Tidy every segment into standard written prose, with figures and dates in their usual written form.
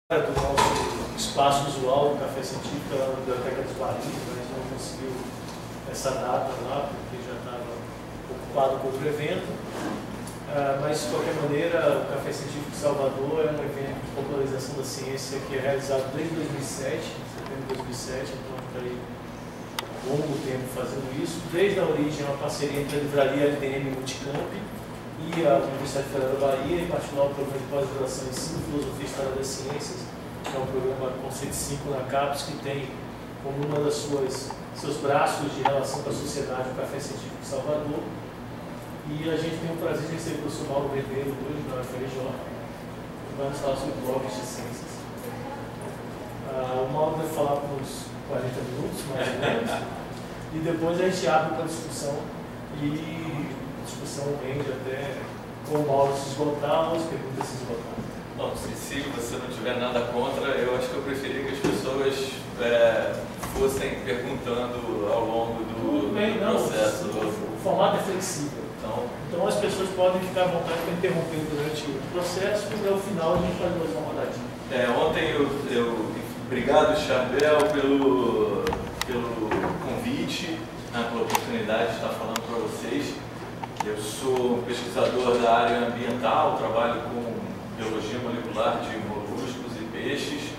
do nosso espaço usual do Café Científico lá na Biblioteca dos Barris, mas não conseguiu essa data lá, porque já estava ocupado com outro evento. Mas, de qualquer maneira, o Café Científico de Salvador é um evento de popularização da ciência que é realizado desde 2007, setembro de 2007, então está aí há longo tempo fazendo isso. Desde a origem, é uma parceria entre a Livraria LDM Multicamp e a Universidade Federal da Bahia, em particular o programa de pós-graduação em Ensino, Filosofia e História das Ciências, que é um programa Conceito 5 na CAPES, que tem como uma das seus braços de relação com a sociedade o Café Científico de Salvador. E a gente tem o prazer de receber o professor Mauro Ribeiro hoje na UFRJ, que vai nos falar sobre blogs de ciências. O Mauro deve falar por uns 40 minutos, mais ou menos, e depois a gente abre para discussão e a discussão rende até com o Mauro se esgotar ou as perguntas se esgotarem. Bom, se você não tiver nada contra, eu acho que eu preferia que as pessoas fossem perguntando ao longo do processo. O formato é flexível. Então as pessoas podem ficar à vontade para interromper durante o processo, mas ao final a gente faz mais uma rodadinha. Ontem obrigado, Charbel, pelo convite, pela oportunidade de estar falando para vocês. Eu sou pesquisador da área ambiental, trabalho com biologia molecular de moluscos e peixes.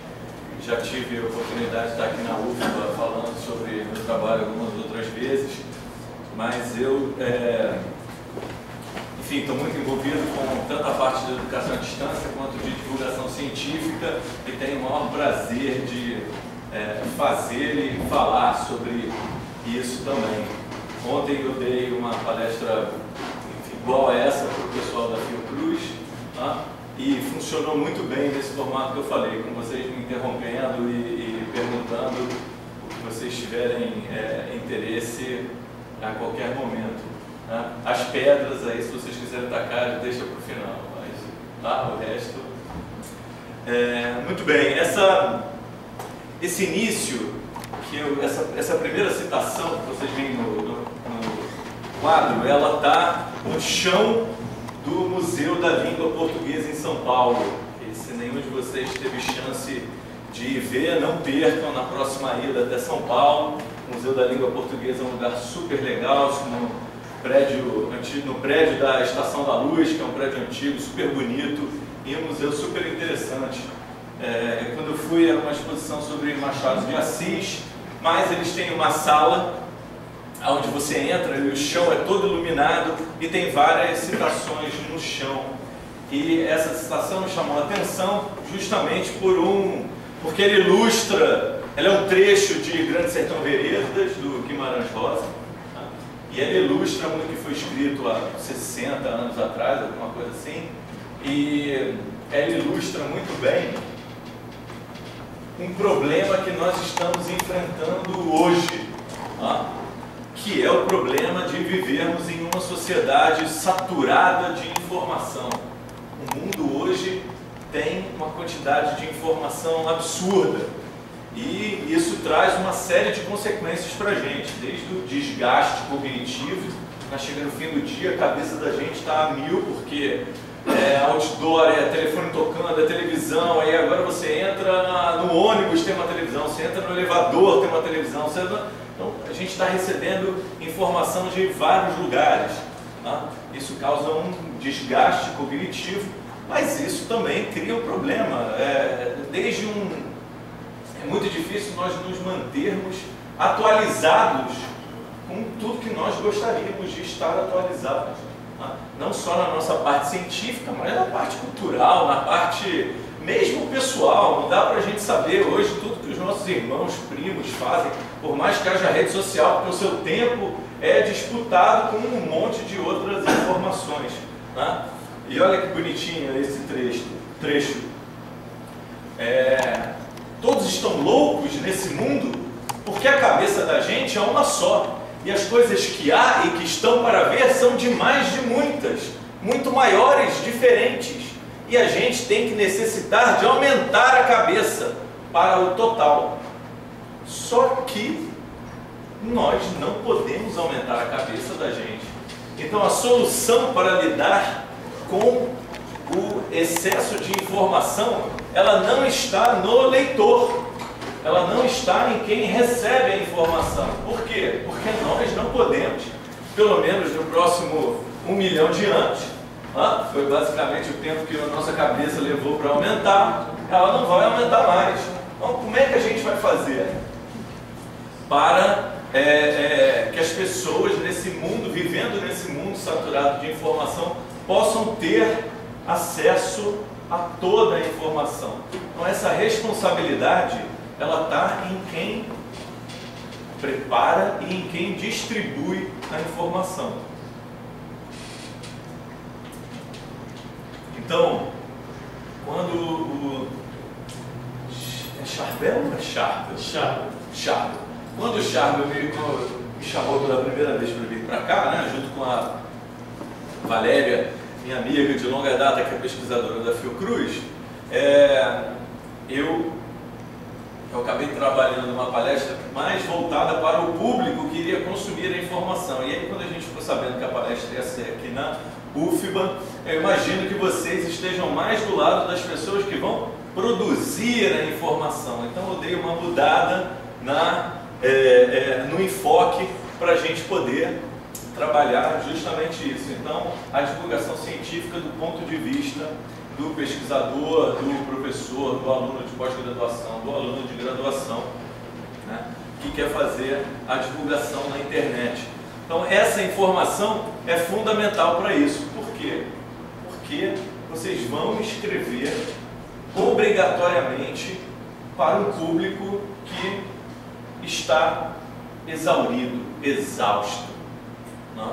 Já tive a oportunidade de estar aqui na UFBA falando sobre meu trabalho algumas outras vezes, mas eu estou muito envolvido com tanto a parte de educação à distância quanto de divulgação científica e tenho o maior prazer de fazer e falar sobre isso também. Ontem eu dei uma palestra igual a essa para o pessoal da Fiocruz, e funcionou muito bem nesse formato que eu falei, com vocês me interrompendo e perguntando o que vocês tiverem interesse a qualquer momento. As pedras aí, se vocês quiserem tacar, deixa para o final, mas o resto... muito bem, esse início, essa primeira citação que vocês veem no quadro, ela está no chão do Museu da Língua Portuguesa em São Paulo. E se nenhum de vocês teve chance de ver, não percam na próxima ida até São Paulo. O Museu da Língua Portuguesa é um lugar super legal, no prédio da Estação da Luz, que é um prédio antigo, super bonito, e um museu super interessante. Quando eu fui, era uma exposição sobre Machado de Assis, mas eles têm uma sala onde você entra e o chão é todo iluminado e tem várias citações no chão. E essa citação me chamou a atenção justamente porque ele ilustra, ela é um trecho de Grande Sertão Veredas, do Guimarães Rosa, e ela ilustra muito que foi escrito há 60 anos atrás, alguma coisa assim, e ela ilustra muito bem um problema que nós estamos enfrentando hoje, que é o problema de vivermos em uma sociedade saturada de informação. O mundo hoje tem uma quantidade de informação absurda e isso traz uma série de consequências para a gente, desde o desgaste cognitivo, chega no fim do dia, a cabeça da gente está a mil, porque outdoor, telefone tocando, televisão, aí agora você entra no ônibus, tem uma televisão, você entra no elevador, tem uma televisão, então a gente está recebendo informação de vários lugares. Isso causa um desgaste cognitivo, mas isso também cria um problema. É muito difícil nós nos mantermos atualizados com tudo que nós gostaríamos de estar atualizados. Não só na nossa parte científica, mas na parte cultural, na parte mesmo pessoal. Não dá para a gente saber hoje tudo que os nossos irmãos, primos fazem, por mais que haja rede social, porque o seu tempo é disputado com um monte de outras informações. E olha que bonitinho esse trecho. Todos estão loucos nesse mundo porque a cabeça da gente é uma só. E as coisas que há e que estão para ver são de mais de muitas, muito maiores, diferentes. E a gente tem que necessitar de aumentar a cabeça para o total. Só que nós não podemos aumentar a cabeça da gente. Então a solução para lidar com o excesso de informação ela não está no leitor, ela não está em quem recebe a informação. Por quê? Porque nós não podemos, pelo menos no próximo 1 milhão de anos, foi basicamente o tempo que a nossa cabeça levou para aumentar, ela não vai aumentar mais. Então, como é que a gente vai fazer para que as pessoas nesse mundo, vivendo nesse mundo saturado de informação, possam ter acesso a toda a informação? Então, essa responsabilidade, ela está em quem prepara e em quem distribui a informação. Então, quando é Charbel ou é Charbel? Charbel. Quando o Charbel me chamou pela primeira vez para vir para cá, né, junto com a Valéria, minha amiga de longa data, que é pesquisadora da Fiocruz, eu acabei trabalhando numa palestra mais voltada para o público que iria consumir a informação. E aí, quando a gente ficou sabendo que a palestra ia ser aqui na UFBA, eu imagino que vocês estejam mais do lado das pessoas que vão produzir a informação. Então, eu dei uma mudada no enfoque para a gente poder trabalhar justamente isso. Então, a divulgação científica do ponto de vista do pesquisador, do professor, do aluno de pós-graduação, do aluno de graduação, né, que quer fazer a divulgação na internet. Então, essa informação é fundamental para isso. Por quê? Porque vocês vão escrever obrigatoriamente para um público que está exaurido, exausto, né?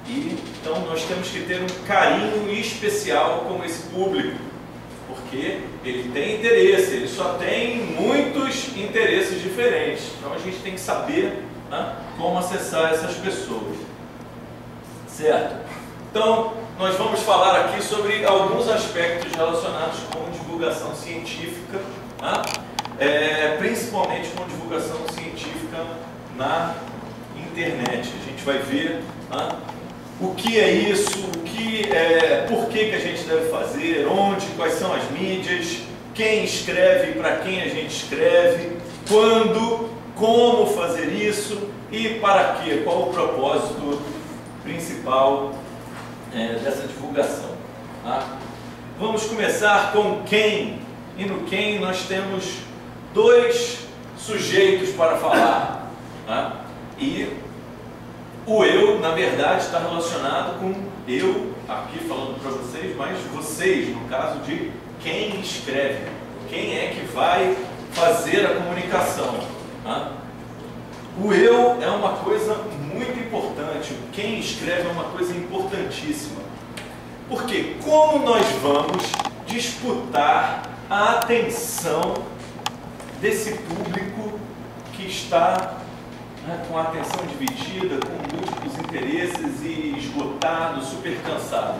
E então nós temos que ter um carinho especial com esse público, porque ele tem interesse, ele só tem muitos interesses diferentes. Então a gente tem que saber, né, como acessar essas pessoas, certo? Então nós vamos falar aqui sobre alguns aspectos relacionados com divulgação científica, né? Principalmente com divulgação científica na internet. A gente vai ver, né, o que é isso, por que a gente deve fazer, onde, quais são as mídias, quem escreve, para quem a gente escreve, quando, como fazer isso e para quê, qual o propósito principal dessa divulgação. Tá? Vamos começar com quem, e no quem nós temos 2 sujeitos para falar. Tá? E o eu, na verdade, está relacionado com eu, aqui falando para vocês, mas vocês, no caso de quem escreve, quem é que vai fazer a comunicação. Tá? O eu é uma coisa muito importante, quem escreve é uma coisa importantíssima. Porque como nós vamos disputar a atenção desse público que está com a atenção dividida, com múltiplos interesses e esgotado, super cansado?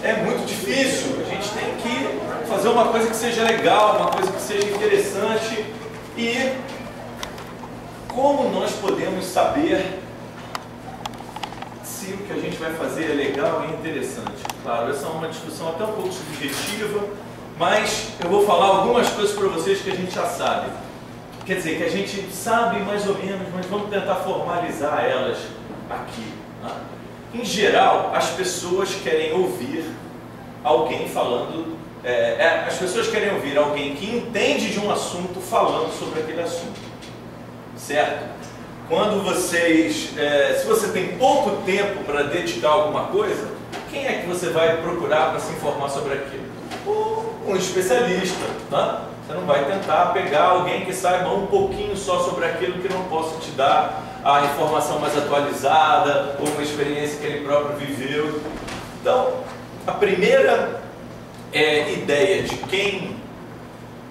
É muito difícil. A gente tem que fazer uma coisa que seja legal, uma coisa que seja interessante. E como nós podemos saber se o que a gente vai fazer é legal e interessante? Claro, essa é uma discussão até um pouco subjetiva, mas eu vou falar algumas coisas para vocês que a gente já sabe. Quer dizer, que a gente sabe mais ou menos, mas vamos tentar formalizar elas aqui. Né? Em geral, as pessoas querem ouvir alguém falando, as pessoas querem ouvir alguém que entende de um assunto falando sobre aquele assunto. Certo? Quando vocês, se você tem pouco tempo para dedicar a alguma coisa, quem é que você vai procurar para se informar sobre aquilo? Um especialista, tá? Você não vai tentar pegar alguém que saiba um pouquinho só sobre aquilo, que não possa te dar a informação mais atualizada ou uma experiência que ele próprio viveu. Então, a primeira ideia de quem...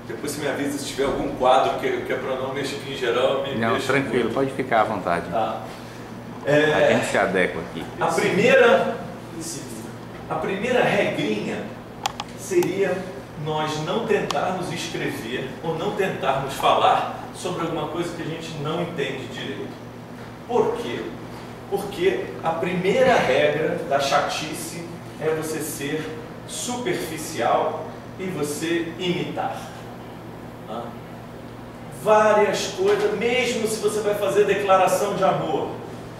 Depois você me avisa se tiver algum quadro que é para não mexer aqui em geral. Não, tranquilo, pode ficar à vontade. Tá. A gente se adequa aqui. A primeira regrinha seria nós não tentarmos escrever ou não tentarmos falar sobre alguma coisa que a gente não entende direito. Por quê? Porque a primeira regra da chatice é você ser superficial e você imitar. Várias coisas, mesmo se você vai fazer declaração de amor,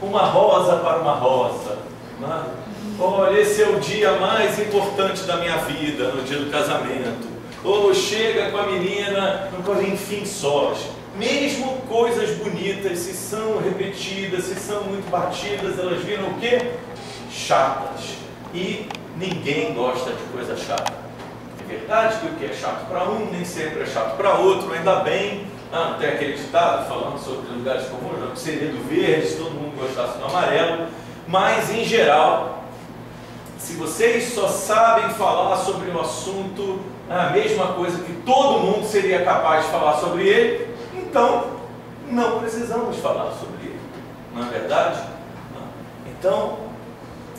uma rosa para uma rosa. Olha, esse é o dia mais importante da minha vida, no dia do casamento. Ou chega com a menina, enfim, sós. Mesmo coisas bonitas, se são repetidas, se são muito batidas, elas viram o quê? Chatas. E ninguém gosta de coisa chata. É verdade que o que é chato para um, nem sempre é chato para outro, ainda bem. Não tem aquele ditado falando sobre lugares comuns, que seria do verde, se todo mundo gostasse do amarelo. Mas, em geral, se vocês só sabem falar sobre um assunto, a mesma coisa que todo mundo seria capaz de falar sobre ele, então não precisamos falar sobre ele. Não é verdade? Então,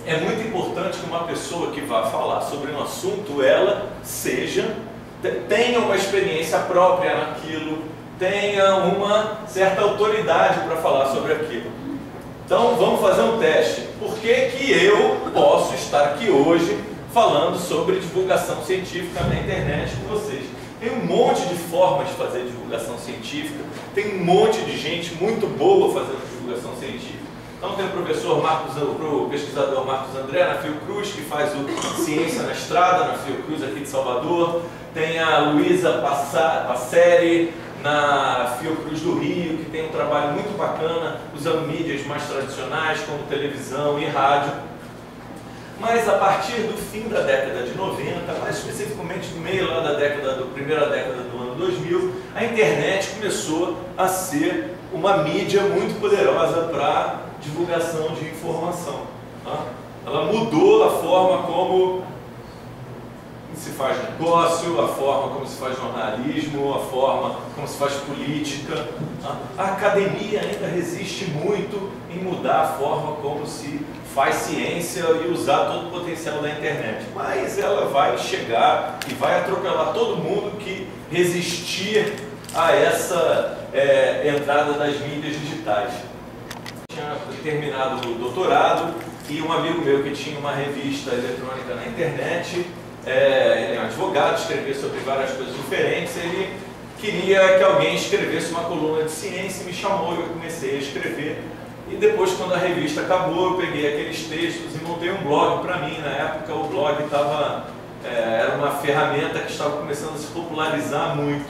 é muito importante que uma pessoa que vá falar sobre um assunto, ela tenha uma experiência própria naquilo, tenha uma certa autoridade para falar sobre aquilo. Então, vamos fazer um teste. Por que eu posso estar aqui hoje falando sobre divulgação científica na internet com vocês? Tem um monte de formas de fazer divulgação científica, tem um monte de gente muito boa fazendo divulgação científica. Então tem o pesquisador Marcos André na Fiocruz, que faz o Ciência na Estrada, na Fiocruz aqui de Salvador. Tem a Luísa Passeri na Fiocruz do Rio, que tem um trabalho muito bacana, usando mídias mais tradicionais, como televisão e rádio. Mas a partir do fim da década de 90, mais especificamente no meio lá da primeira década do ano 2000, a internet começou a ser uma mídia muito poderosa para divulgação de informação. Ela mudou a forma como se faz negócio, a forma como se faz jornalismo, a forma como se faz política. A academia ainda resiste muito em mudar a forma como se faz ciência e usar todo o potencial da internet. Mas ela vai chegar e vai atropelar todo mundo que resistir a essa entrada das mídias digitais. Tinha terminado o doutorado e um amigo meu que tinha uma revista eletrônica na internet, ele é um advogado, escrevia sobre várias coisas diferentes, ele queria que alguém escrevesse uma coluna de ciência e me chamou e eu comecei a escrever. E depois, quando a revista acabou, eu peguei aqueles textos e montei um blog para mim. Na época o blog era uma ferramenta que estava começando a se popularizar muito.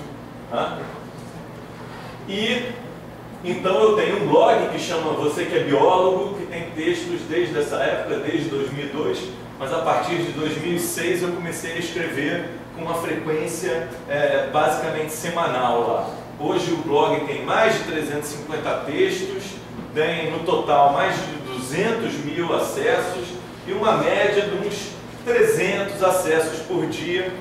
E então eu tenho um blog que chama Você que é Biólogo, que tem textos desde essa época, desde 2002, mas a partir de 2006 eu comecei a escrever com uma frequência basicamente semanal lá. Hoje o blog tem mais de 350 textos, tem no total mais de 200 mil acessos e uma média de uns 300 acessos por dia,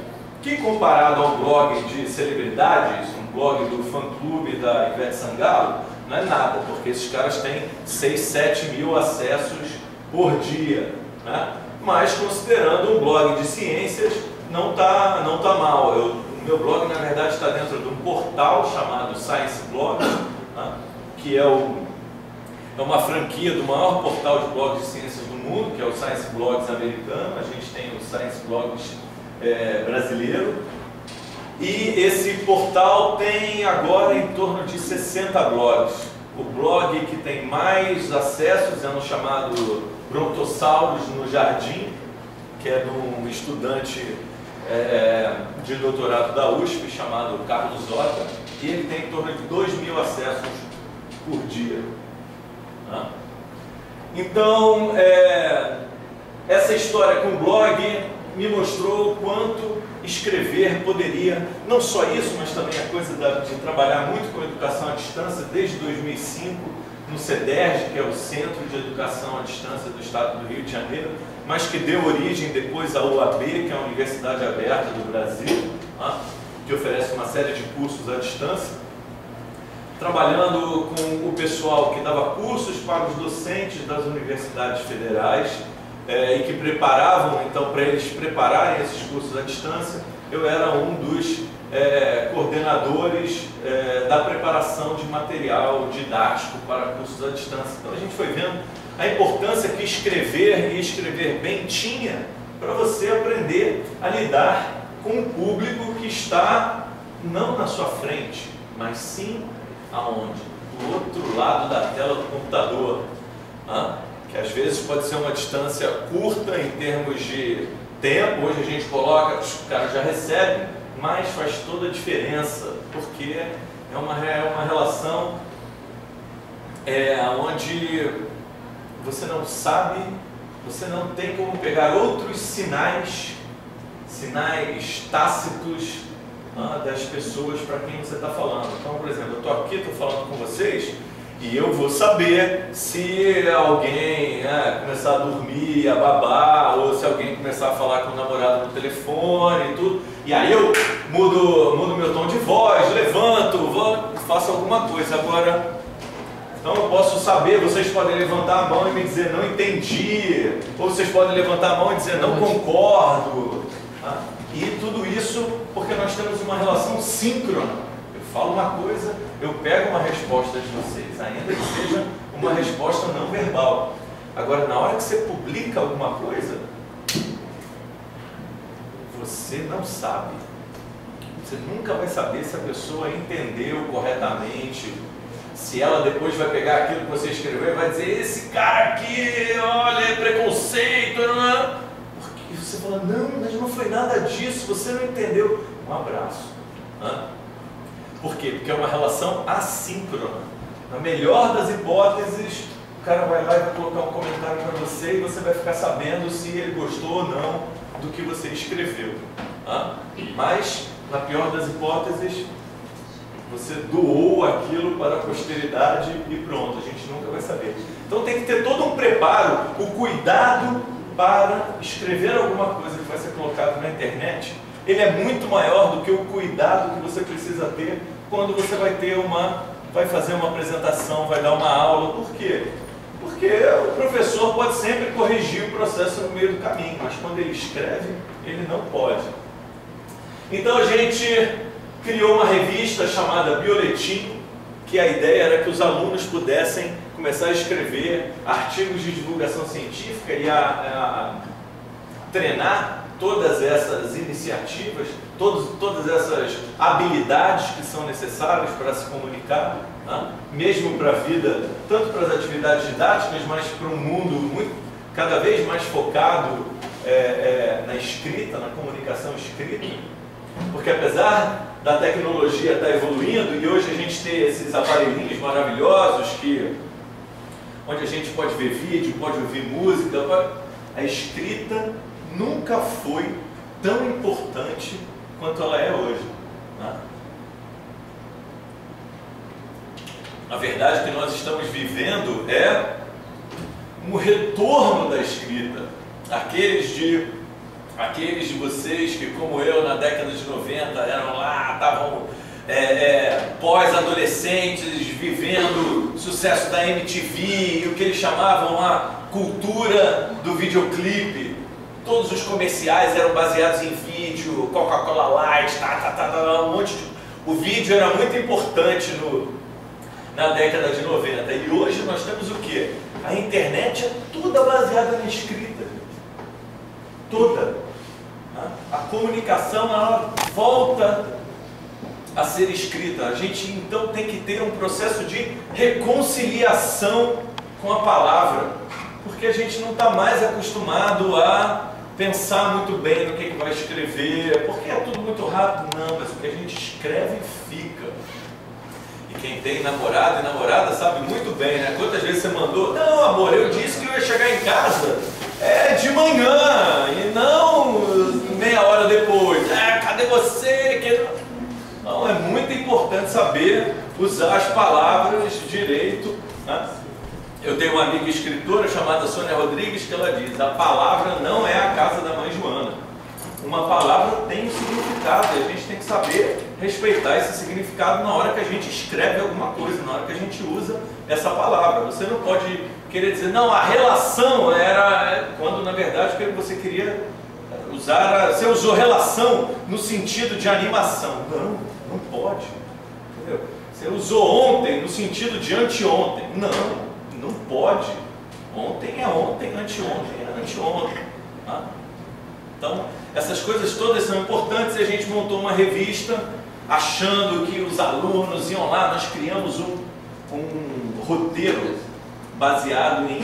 que comparado ao blog de celebridades, um blog do fã-clube da Ivete Sangalo, não é nada, porque esses caras têm 6, 7 mil acessos por dia, né? Mas considerando um blog de ciências, não tá mal. O meu blog, na verdade, está dentro de um portal chamado Science Blog, né? Que é uma franquia do maior portal de blogs de ciências do mundo, que é o Science Blogs americano. A gente tem o Science Blogs brasileiro. E esse portal tem agora em torno de 60 blogs. O blog que tem mais acessos é um chamado Brontossauros no Jardim, que é de um estudante de doutorado da USP chamado Carlos Zota, e ele tem em torno de 2 mil acessos por dia. Então, essa história com o blog me mostrou o quanto escrever poderia, não só isso, mas também a coisa de trabalhar muito com educação à distância desde 2005 no CEDERJ, que é o Centro de Educação à Distância do Estado do Rio de Janeiro, mas que deu origem depois à UAB, que é a Universidade Aberta do Brasil, que oferece uma série de cursos à distância, trabalhando com o pessoal que dava cursos para os docentes das universidades federais e que preparavam, então, para eles prepararem esses cursos à distância. Eu era um dos coordenadores da preparação de material didático para cursos à distância. Então a gente foi vendo a importância que escrever e escrever bem tinha para você aprender a lidar com um público que está não na sua frente, mas sim aonde? Do outro lado da tela do computador. Que às vezes pode ser uma distância curta em termos de tempo, hoje a gente coloca, os caras já recebem, mas faz toda a diferença, porque é uma relação onde você não sabe, você não tem como pegar outros sinais tácitos das pessoas para quem você está falando. Então, por exemplo, eu estou aqui, estou falando com vocês, e eu vou saber se alguém começar a dormir, a babar, ou se alguém começar a falar com o namorado no telefone e tudo. E aí eu mudo meu tom de voz, levanto, faço alguma coisa. Agora, então eu posso saber, vocês podem levantar a mão e me dizer não entendi, ou vocês podem levantar a mão e dizer não concordo. E tudo isso porque nós temos uma relação síncrona. Eu falo uma coisa, eu pego uma resposta de vocês, ainda que seja uma resposta não verbal. Agora, na hora que você publica alguma coisa, você não sabe. Você nunca vai saber se a pessoa entendeu corretamente, se ela depois vai pegar aquilo que você escreveu e vai dizer, esse cara aqui, olha, é preconceito, não é? Porque você fala, não, mas não foi nada disso, você não entendeu. Um abraço. Por quê? Porque é uma relação assíncrona. Na melhor das hipóteses, o cara vai lá e vai colocar um comentário para você e você vai ficar sabendo se ele gostou ou não do que você escreveu. Mas, na pior das hipóteses, você doou aquilo para a posteridade e pronto, a gente nunca vai saber. Então tem que ter todo um preparo, o cuidado para escrever alguma coisa que vai ser colocado na internet. Ele é muito maior do que o cuidado que você precisa ter quando você vai fazer uma apresentação, vai dar uma aula. Por quê? Porque o professor pode sempre corrigir o processo no meio do caminho, mas quando ele escreve, ele não pode. Então a gente criou uma revista chamada Bioletim, que a ideia era que os alunos pudessem começar a escrever artigos de divulgação científica e a treinar todas essas iniciativas, todas essas habilidades que são necessárias para se comunicar, mesmo para a vida, tanto para as atividades didáticas, mas para um mundo cada vez mais focado na escrita, na comunicação escrita, porque apesar da tecnologia estar evoluindo e hoje a gente tem esses aparelhinhos maravilhosos onde a gente pode ver vídeo, pode ouvir música, a escrita nunca foi tão importante quanto ela é hoje. A verdade que nós estamos vivendo é um retorno da escrita. Aqueles de vocês que, como eu, na década de 90, eram lá, estavam pós-adolescentes, vivendo o sucesso da MTV e o que eles chamavam a cultura do videoclipe. Todos os comerciais eram baseados em vídeo, Coca-Cola Light, um monte de... O vídeo era muito importante na década de 90. E hoje nós temos o quê? A internet é toda baseada na escrita. Toda. A comunicação, ela volta a ser escrita. A gente então tem que ter um processo de reconciliação com a palavra, porque a gente não está mais acostumado a pensar muito bem no que vai escrever, porque é tudo muito rápido. Não, mas o que a gente escreve fica. E quem tem namorado e namorada sabe muito bem, né? Quantas vezes você mandou, não amor, eu disse que eu ia chegar em casa de manhã, e não meia hora depois. Cadê você? Não, é muito importante saber usar as palavras direito, né? Eu tenho uma amiga escritora chamada Sônia Rodrigues que ela diz, a palavra não é a casa da mãe Joana. Uma palavra tem um significado e a gente tem que saber respeitar esse significado na hora que a gente escreve alguma coisa, na hora que a gente usa essa palavra. Você não pode querer dizer, não, a relação era... Quando na verdade o que você queria usar, você usou relação no sentido de animação. Não, não pode. Entendeu? Você usou ontem no sentido de anteontem. Não pode. Ontem é ontem, anteontem é anteontem. Tá? Então, essas coisas todas são importantes e a gente montou uma revista achando que os alunos iam lá. Nós criamos um roteiro baseado em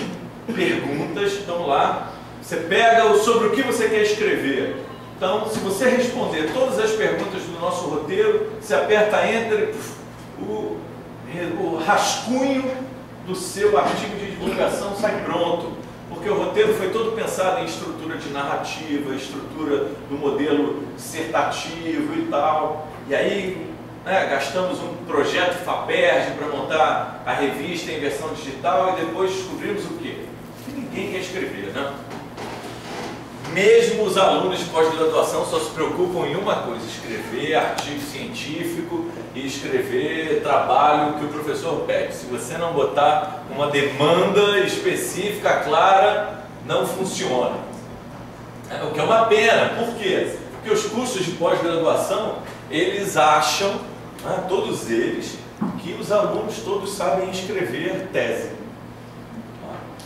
perguntas. Então lá, você pega sobre o que você quer escrever. Então, se você responder todas as perguntas do nosso roteiro, você aperta Enter, o rascunho do seu artigo de divulgação sai pronto. Porque o roteiro foi todo pensado em estrutura de narrativa, estrutura do modelo dissertativo e tal. E aí, gastamos um projeto FAPERJ para montar a revista em versão digital e depois descobrimos o quê? Que ninguém quer escrever, né? Mesmo os alunos de pós-graduação só se preocupam em uma coisa: escrever artigo científico e escrever trabalho que o professor pede. Se você não botar uma demanda específica, clara, não funciona. O que é uma pena. Por quê? Porque os cursos de pós-graduação, eles acham, todos eles, que os alunos todos sabem escrever tese.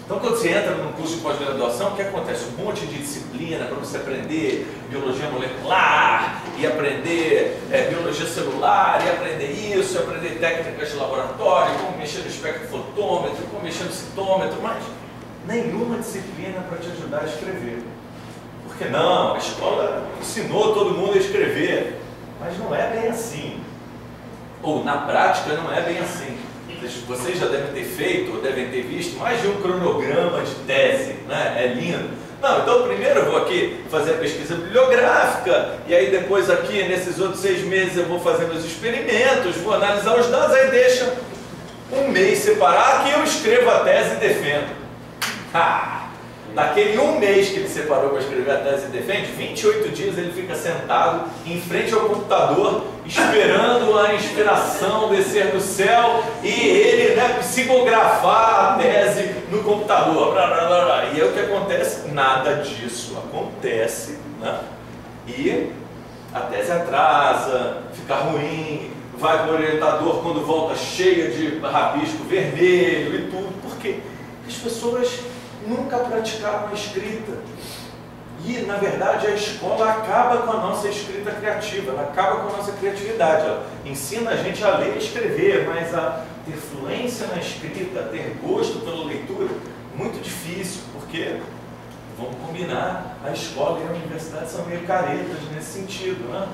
Então, quando você entra num curso de pós-graduação, o que acontece? Um monte de disciplina para você aprender biologia molecular, e aprender biologia celular, e aprender isso, e aprender técnicas de laboratório, como mexer no espectrofotômetro, como mexer no citômetro, mas nenhuma disciplina para te ajudar a escrever. Por que não? A escola ensinou todo mundo a escrever, mas não é bem assim. Ou, na prática, não é bem assim. Vocês já devem ter feito, ou devem ter visto, mais de um cronograma de tese, né? É lindo. Não, então primeiro eu vou aqui fazer a pesquisa bibliográfica, e aí depois aqui, nesses outros 6 meses, eu vou fazer meus experimentos, vou analisar os dados, aí deixa um mês separado que eu escrevo a tese e defendo. Naquele um mês que ele separou para escrever a tese e defende, 28 dias ele fica sentado em frente ao computador, esperando a inspiração descer do céu e ele psicografar a tese no computador. E aí o que acontece? Nada disso acontece, né? E a tese atrasa, fica ruim, vai para o orientador quando volta cheia de rabisco vermelho e tudo. Por quê? Porque as pessoas nunca praticaram a escrita. E, na verdade, a escola acaba com a nossa escrita criativa, ela acaba com a nossa criatividade. Ela ensina a gente a ler e escrever, mas a ter fluência na escrita, a ter gosto pela leitura, muito difícil, porque, vamos combinar, a escola e a universidade são meio caretas nesse sentido, né?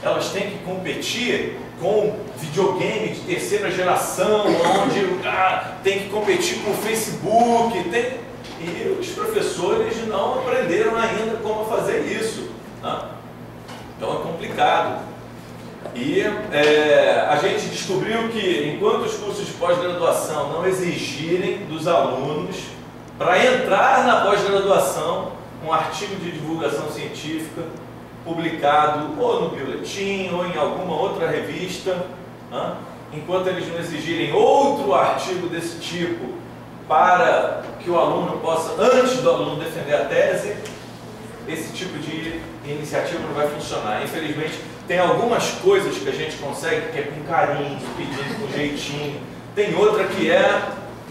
Elas têm que competir com videogame de terceira geração, onde tem que competir com o Facebook, e os professores não aprenderam ainda como fazer isso, né? Então é complicado. E a gente descobriu que, enquanto os cursos de pós-graduação não exigirem dos alunos, para entrar na pós-graduação, um artigo de divulgação científica publicado ou no Boletim ou em alguma outra revista, né? Enquanto eles não exigirem outro artigo desse tipo para que o aluno possa, antes do aluno defender a tese, esse tipo de iniciativa não vai funcionar. Infelizmente, tem algumas coisas que a gente consegue, que é com carinho, pedindo com jeitinho. Tem outra que é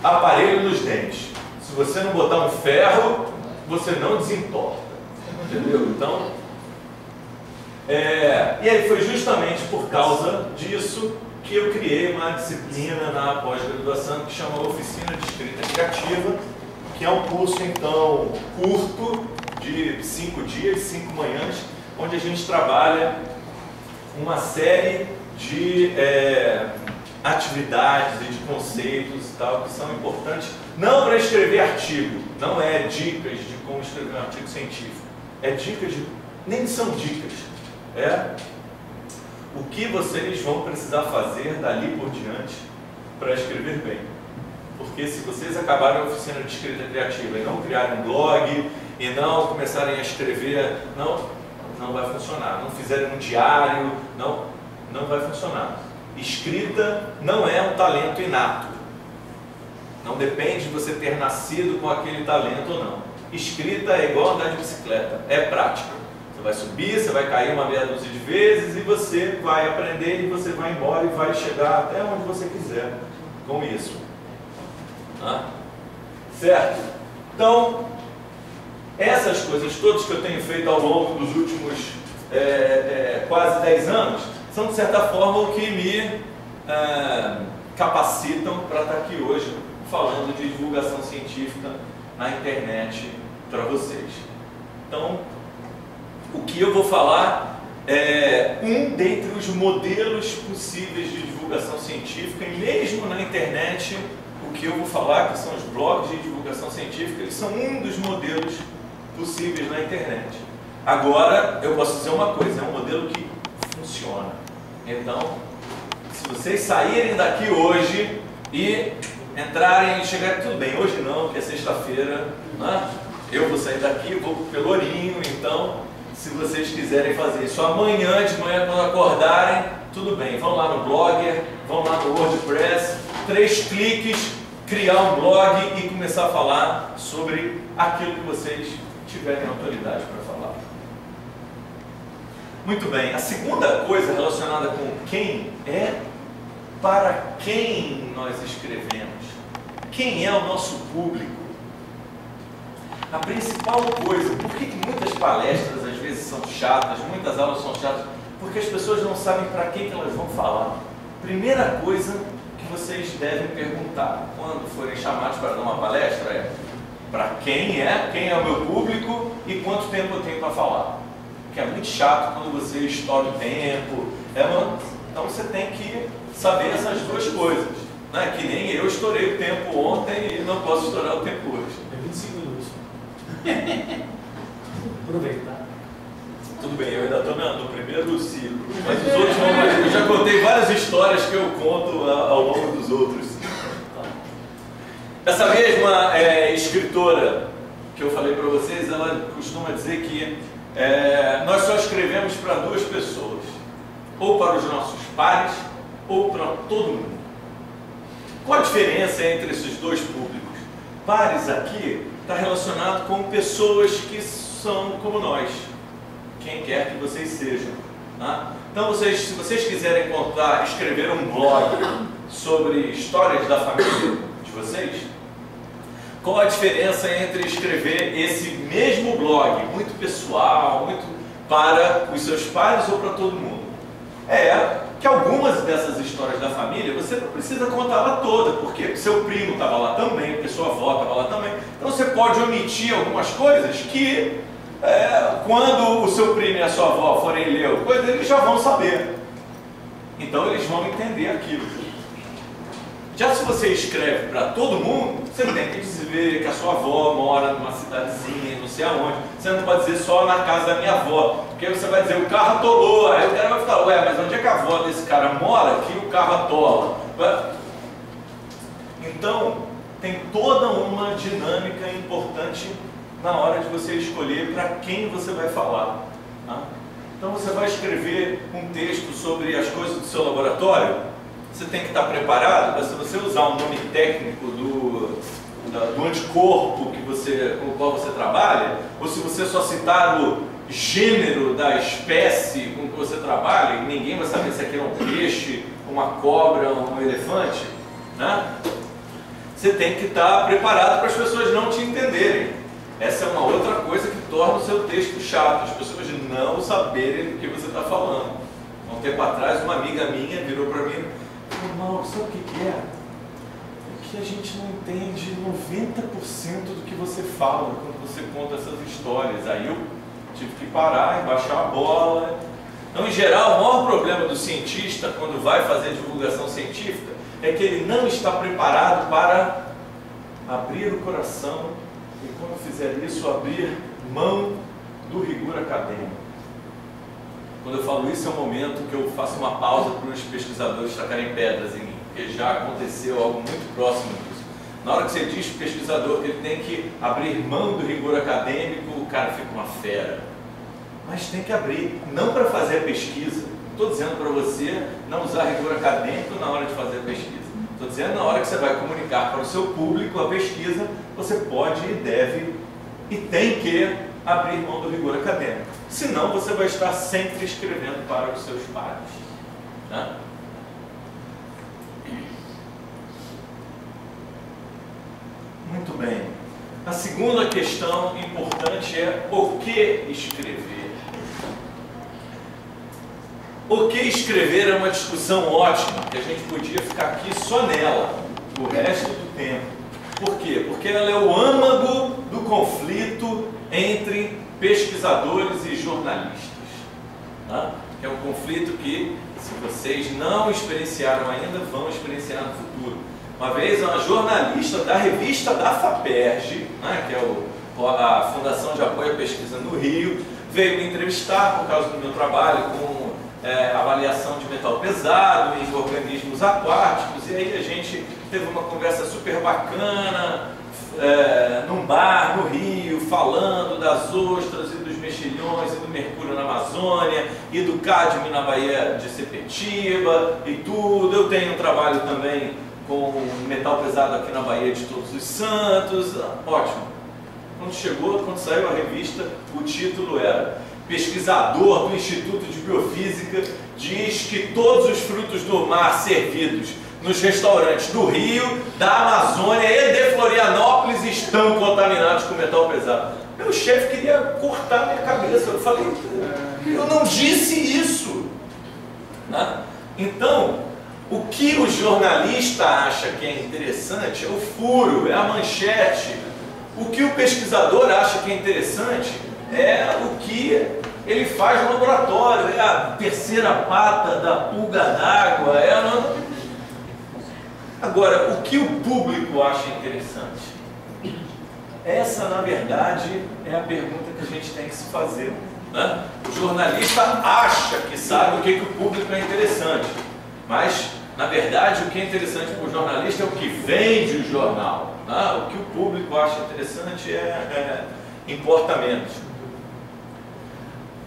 aparelho nos dentes. Se você não botar um ferro, você não desentorta. Entendeu? Então, e aí foi justamente por causa disso que eu criei uma disciplina na pós-graduação que chama Oficina de Escrita Criativa, que é um curso, então, curto, de 5 dias, 5 manhãs, onde a gente trabalha uma série de atividades e de conceitos e tal, que são importantes, não para escrever artigo, não é dicas de como escrever um artigo científico, é dicas de, nem são dicas, o que vocês vão precisar fazer dali por diante para escrever bem. Porque se vocês acabarem a oficina de escrita criativa e não criarem um blog, e não começarem a escrever, não vai funcionar. Não fizerem um diário, não vai funcionar. Escrita não é um talento inato. Não depende de você ter nascido com aquele talento ou não. Escrita é igual andar de bicicleta, é prática. Você vai subir, você vai cair uma meia dúzia de vezes e você vai aprender e você vai embora e vai chegar até onde você quiser com isso. Certo? Então, essas coisas todas que eu tenho feito ao longo dos últimos quase 10 anos, são de certa forma o que me capacitam para estar aqui hoje falando de divulgação científica na internet para vocês. Então, o que eu vou falar é um dentre os modelos possíveis de divulgação científica, e mesmo na internet, o que eu vou falar, que são os blogs de divulgação científica, eles são um dos modelos possíveis na internet. Agora, eu posso dizer uma coisa, é um modelo que funciona. Então, se vocês saírem daqui hoje e entrarem e chegarem, tudo bem, hoje não, porque é sexta-feira, né? Eu vou sair daqui, vou pro Pelourinho, então, se vocês quiserem fazer isso amanhã de manhã, quando acordarem, tudo bem, vão lá no Blogger, vão lá no WordPress, 3 cliques, criar um blog e começar a falar sobre aquilo que vocês tiverem autoridade para falar. Muito bem, a segunda coisa relacionada com quem é para quem nós escrevemos. Quem é o nosso público? A principal coisa, por que muitas palestras às vezes são chatas, muitas aulas são chatas? Porque as pessoas não sabem para quem que elas vão falar. Primeira coisa que vocês devem perguntar quando forem chamados para dar uma palestra é: para quem é o meu público e quanto tempo eu tenho para falar? Porque é muito chato quando você estoura o tempo. Então você tem que saber essas duas coisas, né? Que nem eu estourei o tempo ontem e não posso estourar o tempo hoje. É 25 minutos. Aproveitar. Tudo bem, eu ainda estou no primeiro ciclo, mas os outros não. Eu já contei várias histórias que eu conto ao longo dos outros. Essa mesma escritora que eu falei para vocês, ela costuma dizer que nós só escrevemos para 2 pessoas, ou para os nossos pares, ou para todo mundo. Qual a diferença entre esses 2 públicos? Pares aqui está relacionado com pessoas que são como nós, quem quer que vocês sejam. Tá? Então, se vocês quiserem escrever um blog sobre histórias da família de vocês, qual a diferença entre escrever esse mesmo blog, muito pessoal, muito para os seus pares ou para todo mundo? É que algumas dessas histórias da família você não precisa contá-la toda, porque seu primo estava lá também, porque sua avó estava lá também. Então você pode omitir algumas coisas que, quando o seu primo e a sua avó forem ler coisa, eles já vão saber. Então eles vão entender aquilo. Já se você escreve para todo mundo, você tem que dizer que a sua avó mora numa cidadezinha, não sei aonde. Você não pode dizer só na casa da minha avó, porque aí você vai dizer o carro atolou. Aí o cara vai falar: ué, mas onde é que a avó desse cara mora que o carro atola? Então, tem toda uma dinâmica importante na hora de você escolher para quem você vai falar. Tá? Então você vai escrever um texto sobre as coisas do seu laboratório. Você tem que estar preparado para, se você usar um nome técnico do anticorpo com o qual você trabalha, ou se você só citar o gênero da espécie com que você trabalha, e ninguém vai saber se aquilo é um peixe, uma cobra, um elefante, né? Você tem que estar preparado para as pessoas não te entenderem. Essa é uma outra coisa que torna o seu texto chato, as pessoas não saberem do que você está falando. Há um tempo atrás, uma amiga minha virou para mim: Mauro, sabe o que é? É que a gente não entende 90% do que você fala quando você conta essas histórias. Aí eu tive que parar e baixar a bola. Então, em geral, o maior problema do cientista quando vai fazer divulgação científica é que ele não está preparado para abrir o coração e, quando fizer isso, abrir mão do rigor acadêmico. Quando eu falo isso, é um momento que eu faço uma pausa para os pesquisadores tacarem pedras em mim, porque já aconteceu algo muito próximo disso. Na hora que você diz para o pesquisador que ele tem que abrir mão do rigor acadêmico, o cara fica uma fera. Mas tem que abrir, não para fazer a pesquisa. Não estou dizendo para você não usar rigor acadêmico na hora de fazer a pesquisa. Estou dizendo na hora que você vai comunicar para o seu público a pesquisa, você pode e deve e tem que abrir mão do rigor acadêmico. Senão você vai estar sempre escrevendo para os seus pares. Né? Muito bem. A segunda questão importante é o que escrever. O que escrever é uma discussão ótima, que a gente podia ficar aqui só nela o resto do tempo. Por quê? Porque ela é o âmago do conflito entre pesquisadores e jornalistas. Tá? É um conflito que, se vocês não experienciaram ainda, vão experienciar no futuro. Uma vez, uma jornalista da revista da FAPERJ, né, que é a Fundação de Apoio à Pesquisa no Rio, veio me entrevistar por causa do meu trabalho com avaliação de metal pesado em organismos aquáticos, e aí a gente teve uma conversa super bacana num bar no Rio, falando das ostras e dos mexilhões e do mercúrio na Amazônia e do cádmio na Baía de Sepetiba e tudo. Eu tenho um trabalho também com metal pesado aqui na Baía de Todos os Santos. Ótimo. Quando saiu a revista, o título era: pesquisador do Instituto de Biofísica diz que todos os frutos do mar servidos nos restaurantes do Rio, da Amazônia e de Florianópolis estão contaminados com metal pesado. Meu chefe queria cortar minha cabeça. Eu falei, eu não disse isso. Né? Então, o que o jornalista acha que é interessante é o furo, é a manchete. O que o pesquisador acha que é interessante é o que ele faz no laboratório, é a terceira pata da pulga d'água. Agora, o que o público acha interessante? Essa, na verdade, é a pergunta que a gente tem que se fazer. Né? O jornalista acha que sabe o que o público é interessante, mas, na verdade, o que é interessante para o jornalista é o que vende o jornal. Né? O que o público acha interessante importa menos.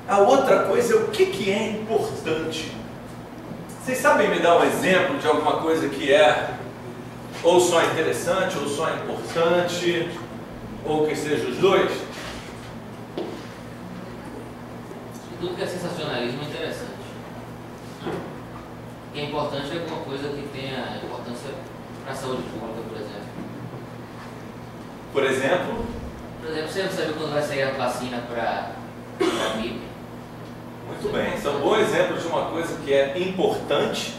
A outra coisa é o que é importante. Vocês sabem me dar um exemplo de alguma coisa que é ou só interessante, ou só importante, ou que seja os dois? Tudo que é sensacionalismo é interessante. O que é importante é alguma coisa que tenha importância para a saúde pública, por exemplo. Por exemplo? Por exemplo, você não sabe quando vai sair a vacina para a gripe. Muito bem, esse é um bom exemplo de uma coisa que é importante,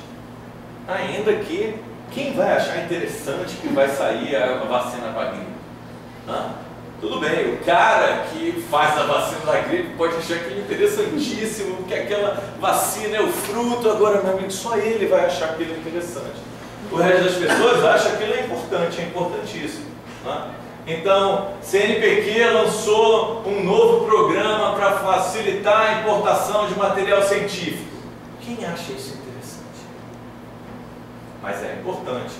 ainda que quem vai achar interessante que vai sair a vacina para a gripe? Tudo bem, o cara que faz a vacina da gripe pode achar aquilo interessantíssimo, que aquela vacina é o fruto, agora, meu amigo, só ele vai achar aquilo interessante. O resto das pessoas acha que aquilo é importante, é importantíssimo. Então, CNPq lançou um novo programa para facilitar a importação de material científico. Quem acha isso interessante? Mas é importante.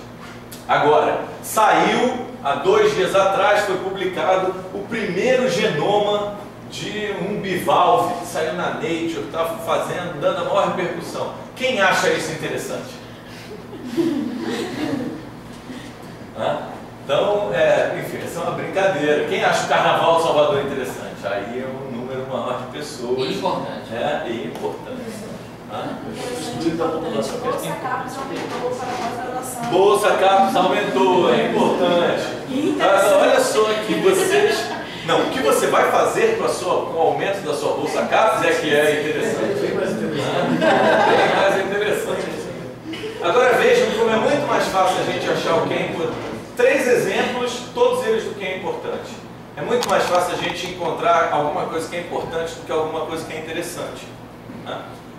Agora, saiu, há 2 dias atrás, foi publicado o primeiro genoma de um bivalve, que saiu na Nature, está dando a maior repercussão. Quem acha isso interessante? Então, enfim, essa é uma brincadeira. Quem acha o Carnaval de Salvador interessante? Aí é um número maior de pessoas. E importante. E importante. Bolsa CAPES aumentou, é importante. Olha só que vocês... Não, o que você vai fazer com o aumento da sua Bolsa CAPES é que é interessante. Bem mais interessante. Agora vejam como é muito mais fácil a gente achar o que é importante. 3 exemplos, todos eles do que é importante. É muito mais fácil a gente encontrar alguma coisa que é importante do que alguma coisa que é interessante.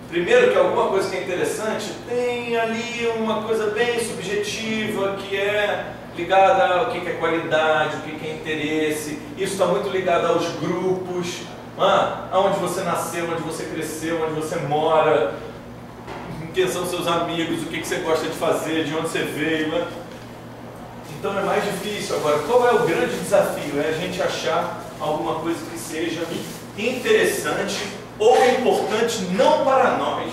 Primeiro, que alguma coisa que é interessante tem ali uma coisa bem subjetiva, que é ligada ao que é qualidade, o que é interesse. Isso está muito ligado aos grupos, aonde você nasceu, onde você cresceu, onde você mora, quem são seus amigos, o que você gosta de fazer, de onde você veio. Então é mais difícil. Agora, qual é o grande desafio? É a gente achar alguma coisa que seja interessante ou importante não para nós,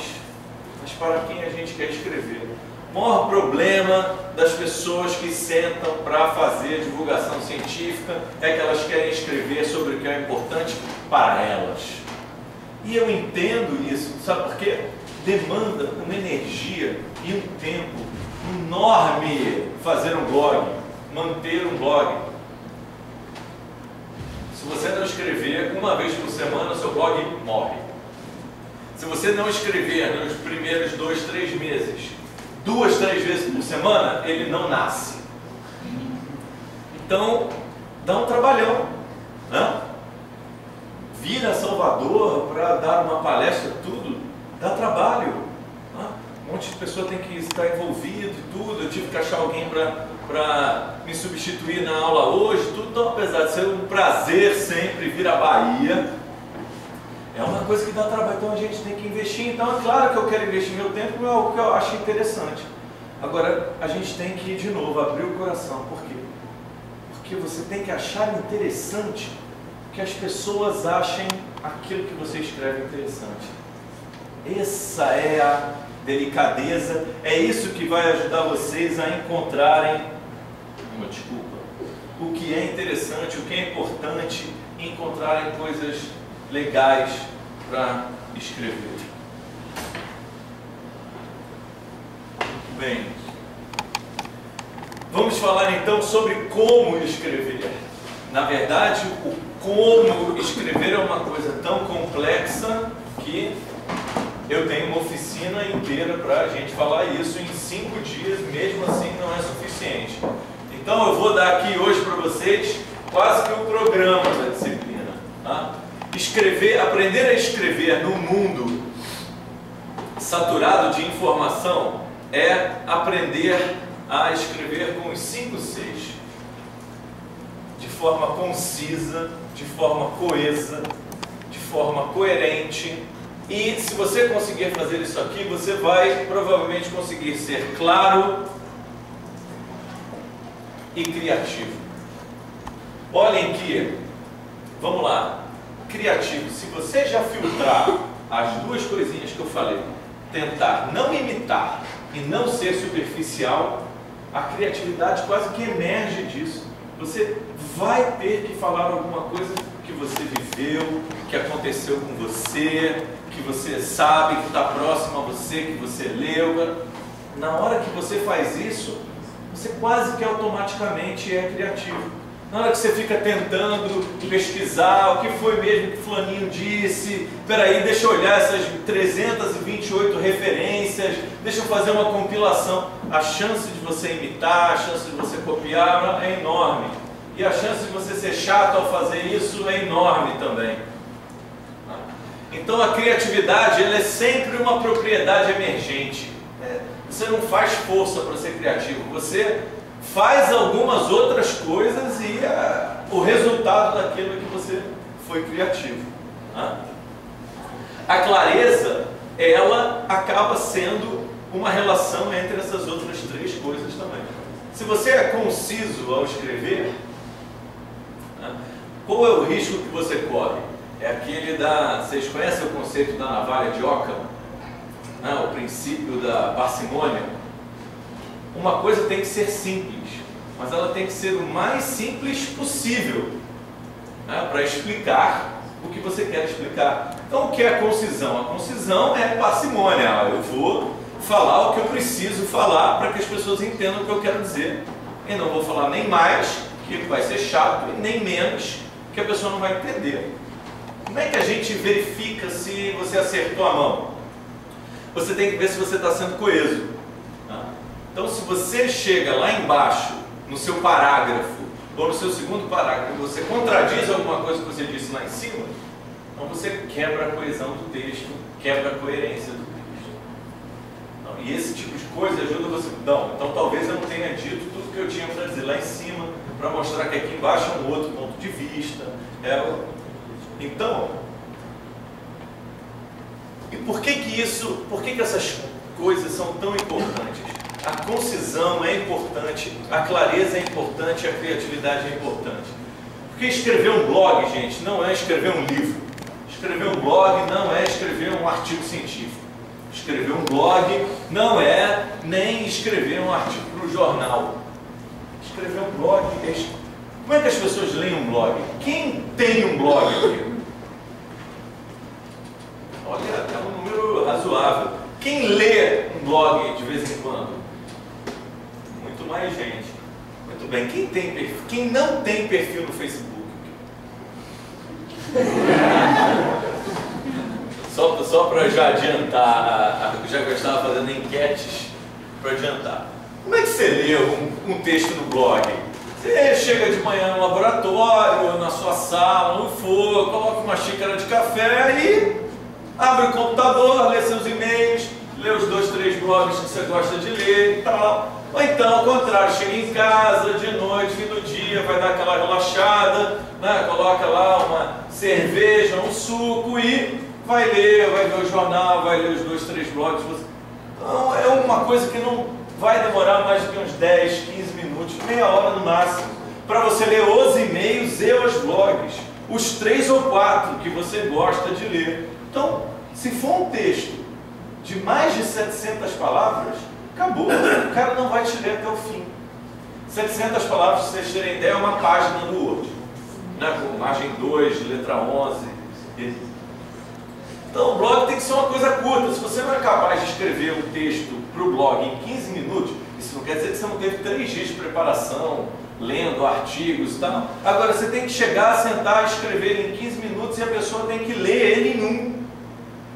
mas para quem a gente quer escrever. O maior problema das pessoas que sentam para fazer divulgação científica é que elas querem escrever sobre o que é importante para elas. E eu entendo isso, sabe por quê? Demanda uma energia e um tempo enorme fazer um blog, manter um blog. Se você não escrever uma vez por semana, o seu blog morre. Se você não escrever nos primeiros 2, 3 meses, 2, 3 vezes por semana, ele não nasce. Então, dá um trabalhão, né? Vir a Salvador para dar uma palestra, tudo, dá trabalho. Né? Um monte de pessoa tem que estar envolvido, tudo. Eu tive que achar alguém para me substituir na aula hoje, tudo. Então, apesar de ser um prazer sempre vir à Bahia, é uma coisa que dá trabalho, então a gente tem que investir. Então, é claro que eu quero investir meu tempo, é algo que eu acho interessante. Agora, a gente tem que, de novo, abrir o coração. Por quê? Porque você tem que achar interessante que as pessoas achem aquilo que você escreve interessante. Essa é a delicadeza, é isso que vai ajudar vocês a encontrarem, o que é interessante, o que é importante, encontrarem coisas legais para escrever. Muito bem. Vamos falar então sobre como escrever. Na verdade, o como escrever é uma coisa tão complexa que eu tenho uma oficina inteira para a gente falar isso em 5 dias, mesmo assim não é suficiente. Então eu vou dar aqui hoje para vocês quase que o programa da disciplina. Tá? Aprender a escrever num mundo saturado de informação é aprender a escrever com os 5 Cs. De forma concisa, de forma coesa, de forma coerente. E se você conseguir fazer isso aqui, você vai provavelmente conseguir ser claro e criativo. Olhem que, vamos lá, criativo. Se você já filtrar as 2 coisinhas que eu falei, tentar não imitar e não ser superficial, a criatividade quase que emerge disso. Você vai ter que falar alguma coisa que você viveu, que aconteceu com você, que você sabe, que está próximo a você, que você leu. Na hora que você faz isso, você quase que automaticamente é criativo. Na hora que você fica tentando pesquisar o que foi mesmo que fulaninho disse, peraí, deixa eu olhar essas 328 referências, deixa eu fazer uma compilação. A chance de você imitar, a chance de você copiar é enorme. E a chance de você ser chato ao fazer isso é enorme também. Então a criatividade, ela é sempre uma propriedade emergente. Você não faz força para ser criativo, você faz algumas outras coisas e o resultado daquilo é que você foi criativo. A clareza, ela acaba sendo uma relação entre essas outras 3 coisas também. Se você é conciso ao escrever, qual é o risco que você corre? É aquele vocês conhecem o conceito da navalha de Occam? O princípio da parcimônia? Uma coisa tem que ser simples, mas ela tem que ser o mais simples possível, para explicar o que você quer explicar. Então, o que é a concisão? A concisão é parcimônia. Eu vou falar o que eu preciso falar para que as pessoas entendam o que eu quero dizer. E não vou falar nem mais, que vai ser chato, e nem menos, que a pessoa não vai entender. Como é que a gente verifica se você acertou a mão? Você tem que ver se você está sendo coeso. Então, se você chega lá embaixo, no seu parágrafo, ou no seu segundo parágrafo, você contradiz alguma coisa que você disse lá em cima, então você quebra a coesão do texto, quebra a coerência do texto. E esse tipo de coisa ajuda você. Então talvez eu não tenha dito tudo que eu tinha para dizer lá em cima, para mostrar que aqui embaixo é um outro ponto de vista. Então, e por que essas coisas são tão importantes? A concisão é importante, a clareza é importante, a criatividade é importante. Porque escrever um blog, gente, não é escrever um livro. Escrever um blog não é escrever um artigo científico. Escrever um blog não é nem escrever um artigo para o jornal. Escrever um blog é... Como é que as pessoas leem um blog? Quem tem um blog aqui? Olha, é um número razoável. Quem lê um blog de vez em quando? Muito mais gente. Muito bem. Quem não tem perfil no Facebook? Só para já adiantar, já que eu estava fazendo enquetes para adiantar. Como é que você lê um texto no blog? Você chega de manhã no laboratório, na sua sala, no for, coloca uma xícara de café e abre o computador, lê seus e-mails, lê os 2, 3 blogs que você gosta de ler e tal. Ou então, ao contrário, chega em casa de noite, fim do dia, vai dar aquela relaxada, né? Coloca lá uma cerveja, um suco e vai ler o jornal, vai ler os 2, 3 blogs. Então, é uma coisa que não vai demorar mais do que uns 10, 15 minutos, meia hora no máximo, para você ler os e-mails e os blogs, os 3 ou 4 que você gosta de ler. Então, se for um texto de mais de 700 palavras, acabou, o cara não vai te ler até o fim. 700 palavras, para vocês terem ideia, é uma página do Word, né? Com margem 2, letra 11. Então o blog tem que ser uma coisa curta. Se você não é capaz de escrever um texto para o blog em 15 minutos, isso não quer dizer que você não teve 3 dias de preparação, lendo artigos e tal. Agora você tem que chegar, sentar, escrever ele em 15 minutos e a pessoa tem que ler ele em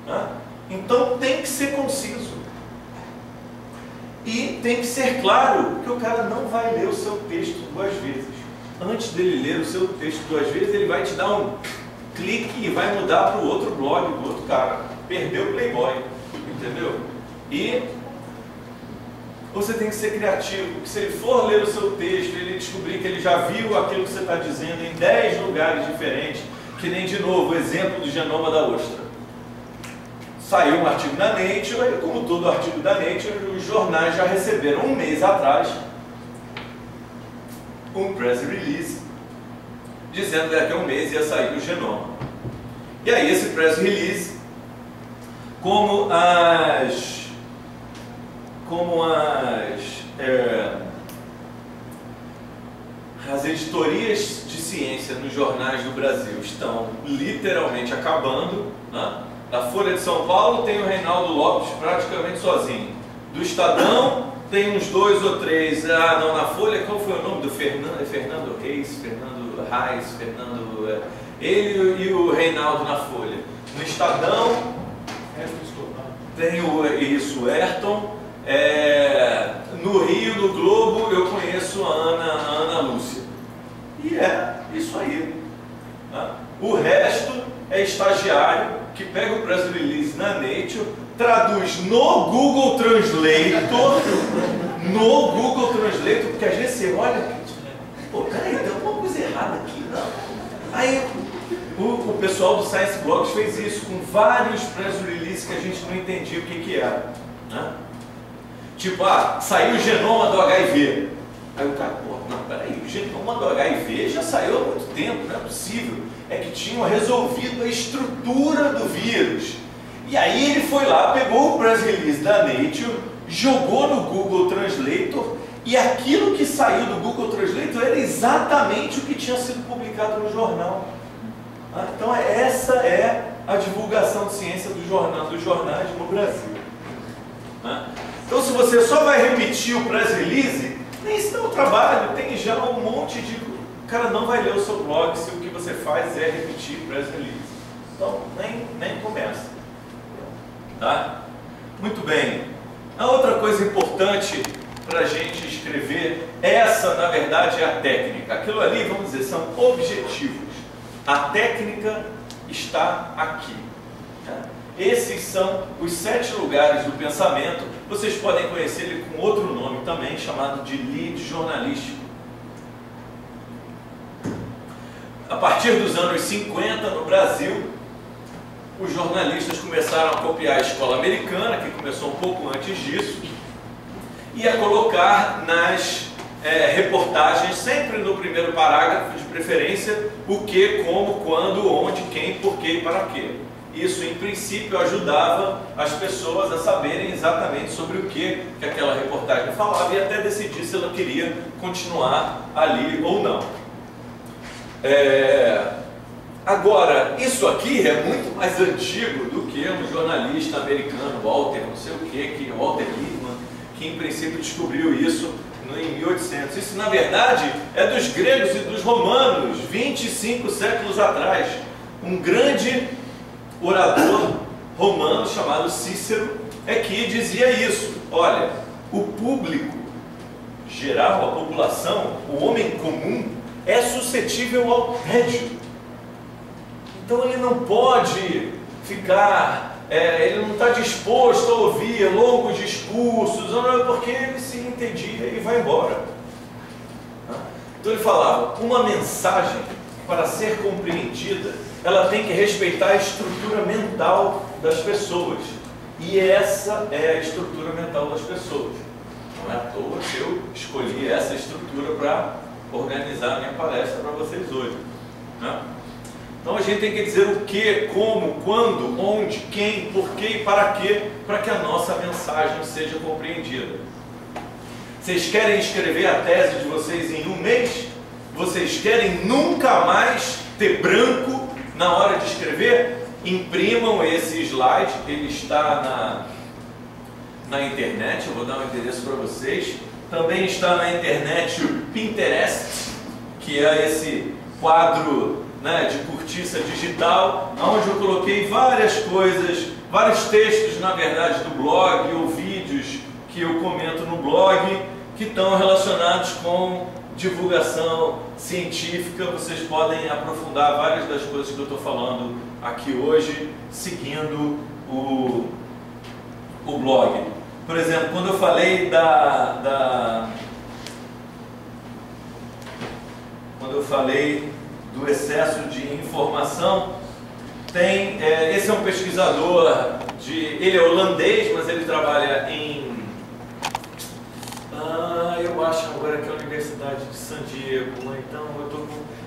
1. Né? Então tem que ser conciso. E tem que ser claro que o cara não vai ler o seu texto 2 vezes. Antes dele ler o seu texto 2 vezes, ele vai te dar um clique e vai mudar para o outro blog do outro cara. Perdeu o Playboy, entendeu? E você tem que ser criativo, porque se ele for ler o seu texto, ele descobrir que ele já viu aquilo que você está dizendo em 10 lugares diferentes, que nem, de novo, o exemplo do genoma da ostra. Saiu um artigo na Nature, e como todo artigo da Nature, os jornais já receberam um mês atrás um press release dizendo que daqui a um mês ia sair o genoma. E aí esse press release, como as editorias de ciência nos jornais do Brasil estão literalmente acabando, né? Na Folha de São Paulo tem o Reinaldo Lopes praticamente sozinho. Do Estadão tem uns 2 ou 3. Ah, não, na Folha, qual foi o nome do Fernando? É Fernando Reis, ele e o Reinaldo na Folha. No Estadão tem o Ayrton. No Rio, no Globo, eu conheço a Ana Lúcia. E é isso aí. Né? O resto é estagiário que pega o press release na Nature, traduz no Google Translator, porque às vezes você olha, pô, peraí, tem alguma coisa errada aqui, não. Aí o pessoal do Science Blogs fez isso com vários press releases que a gente não entendia o que era. Né? Tipo, saiu o genoma do HIV. Aí o cara, pô, não, peraí, o genoma do HIV já saiu há muito tempo, não é possível. É que tinham resolvido a estrutura do vírus. E aí ele foi lá, pegou o press release da Nature, jogou no Google Translator, e aquilo que saiu do Google Translator era exatamente o que tinha sido publicado no jornal. Então essa é a divulgação de ciência dos jornais no Brasil. Então se você só vai repetir o press release, nem se dá o trabalho, tem já um monte de... O cara não vai ler o seu blog se o que você faz é repetir press release. Então nem começa. Tá? Muito bem. A outra coisa importante para a gente escrever, essa na verdade é a técnica. Aquilo ali, vamos dizer, são objetivos. A técnica está aqui. Esses são os 7 lugares do pensamento. Vocês podem conhecer ele com outro nome também, chamado de lead jornalístico. A partir dos anos 50, no Brasil, os jornalistas começaram a copiar a escola americana, que começou um pouco antes disso, e a colocar nas reportagens, sempre no primeiro parágrafo, de preferência, o que, como, quando, onde, quem, porquê e para quê. Isso, em princípio, ajudava as pessoas a saberem exatamente sobre o que aquela reportagem falava e até decidir se ela queria continuar ali ou não. Agora, isso aqui é muito mais antigo do que um jornalista americano, Walter, não sei o que Walter Lippmann, que em princípio descobriu isso em 1800. Isso, na verdade, é dos gregos e dos romanos, 25 séculos atrás. Um grande orador romano chamado Cícero é que dizia isso. Olha, o público geral, a população, o homem comum, é suscetível ao tédio. Então ele não pode ficar, ele não está disposto a ouvir longos discursos, porque ele se entendia e vai embora. Então ele falava, uma mensagem, para ser compreendida, ela tem que respeitar a estrutura mental das pessoas. E essa é a estrutura mental das pessoas. Não é à toa que eu escolhi essa estrutura para organizar a minha palestra para vocês hoje. Né? Então a gente tem que dizer o que, como, quando, onde, quem, por quê e para quê, para que a nossa mensagem seja compreendida. Vocês querem escrever a tese de vocês em um mês? Vocês querem nunca mais ter branco na hora de escrever? Imprimam esse slide, ele está na internet, eu vou dar um endereço para vocês. Também está na internet o Pinterest, que é esse quadro, né, de cortiça digital, onde eu coloquei várias coisas, vários textos, na verdade, do blog, ou vídeos que eu comento no blog, que estão relacionados com divulgação científica. Vocês podem aprofundar várias das coisas que eu estou falando aqui hoje, seguindo o blog. Por exemplo, quando eu falei do excesso de informação, esse é um pesquisador, ele é holandês, mas ele trabalha em, eu acho agora que é a Universidade de San Diego, então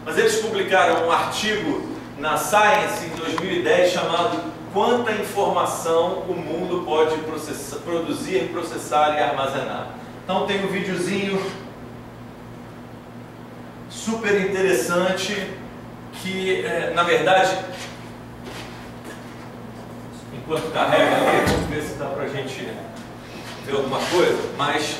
mas eles publicaram um artigo na Science em 2010 chamado Quanta Informação o Mundo Pode Produzir, Processar e Armazenar. Então tem um videozinho super interessante que, na verdade, enquanto carrega ali, vamos ver se dá pra gente ver alguma coisa, mas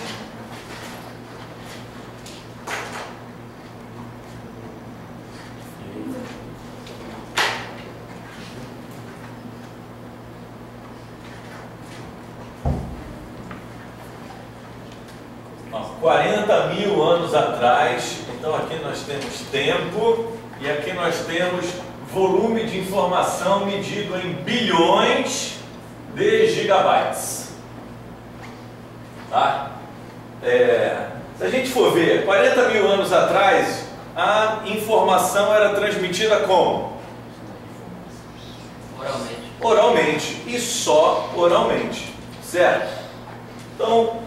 ó, 40 mil anos atrás. Então aqui nós temos tempo e aqui nós temos volume de informação medido em bilhões de gigabytes. Tá? Se a gente for ver, 40 mil anos atrás, a informação era transmitida como? Oralmente. Oralmente, e só oralmente, certo? Então,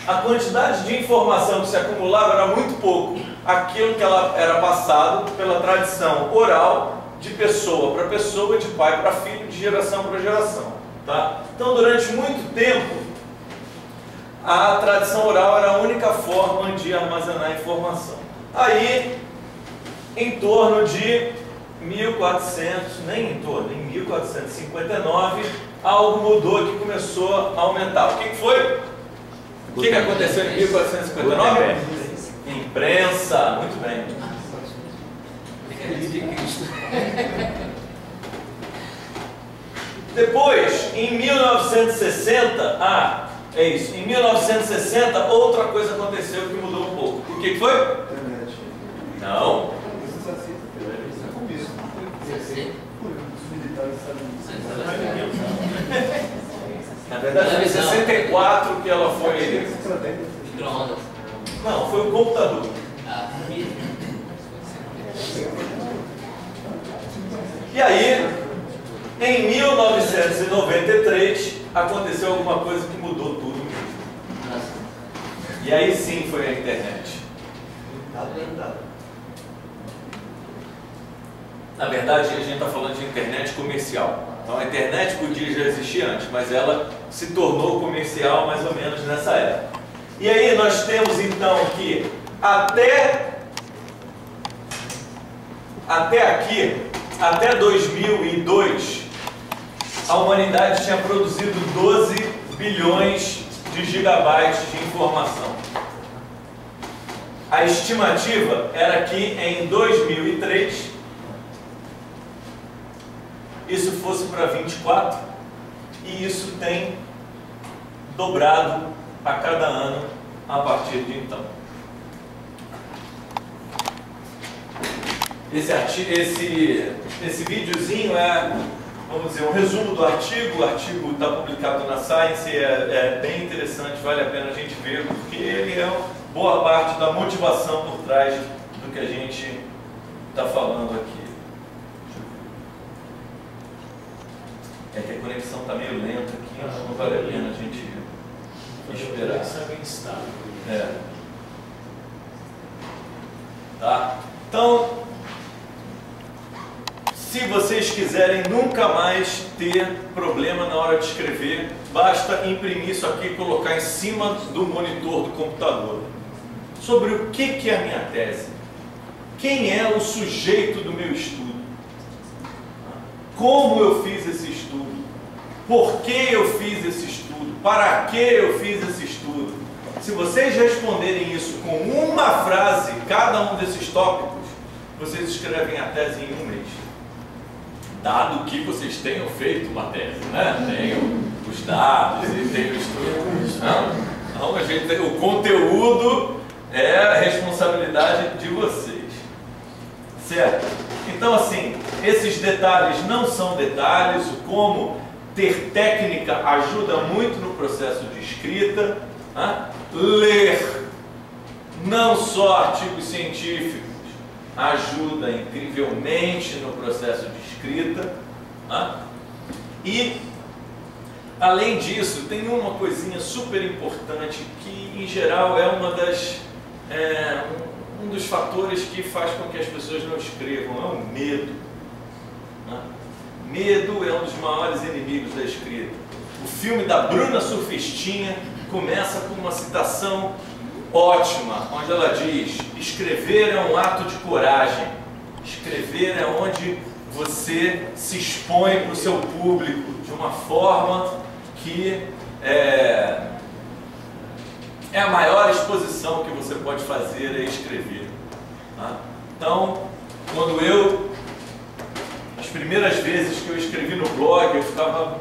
a quantidade de informação que se acumulava era muito pouco. Aquilo que ela era passado pela tradição oral, de pessoa para pessoa, de pai para filho, de geração para geração. Tá? Então, durante muito tempo, a tradição oral era a única forma de armazenar informação. Aí, em torno de 1400, nem em torno, em 1459, algo mudou que começou a aumentar. O que foi? O que aconteceu em 1459? Imprensa, muito bem. Depois, em 1960, em 1960, outra coisa aconteceu que mudou um pouco. O que foi? Internet. Não. Na verdade, foi em 64 que ela foi. Micro-ondas. Não, foi o computador. E aí, em 1993, aconteceu alguma coisa que mudou tudo mesmo. E aí sim foi a internet. Na verdade, a gente está falando de internet comercial. Então a internet podia já existir antes, mas ela se tornou comercial mais ou menos nessa época. E aí nós temos então que até aqui, até 2002, a humanidade tinha produzido 12 bilhões de gigabytes de informação. A estimativa era que em 2003 isso fosse para 24, e isso tem dobrado a cada ano a partir de então. Esse videozinho é, vamos dizer, um resumo do artigo. O artigo está publicado na Science, é bem interessante, vale a pena a gente ver, porque ele é boa parte da motivação por trás do que a gente está falando aqui. É que a conexão está meio lenta aqui, então não vale a pena a gente esperar. Tá? Então, se vocês quiserem nunca mais ter problema na hora de escrever, basta imprimir isso aqui e colocar em cima do monitor do computador. Sobre o que é a minha tese? Quem é o sujeito do meu estudo? Como eu fiz esse estudo? Por que eu fiz esse estudo? Para que eu fiz esse estudo? Se vocês responderem isso com uma frase, cada um desses tópicos, vocês escrevem a tese em um mês. Dado que vocês tenham feito uma tese, né? Tenham os dados e tenham o estudo. Então, a gente tem, o conteúdo é a responsabilidade de vocês. Certo? Então, assim, esses detalhes não são detalhes. Como ter técnica ajuda muito no processo de escrita. Ler não só artigos científicos ajuda incrivelmente no processo de escrita. E, além disso, tem uma coisinha super importante que, em geral, é uma das... um dos fatores que faz com que as pessoas não escrevam, é o medo. Medo é um dos maiores inimigos da escrita. O filme da Bruna Surfistinha começa com uma citação ótima, onde ela diz: escrever é um ato de coragem. Escrever é onde você se expõe para o seu público de uma forma que é a maior exposição que você pode fazer, é escrever. Então, as primeiras vezes que eu escrevi no blog, eu ficava,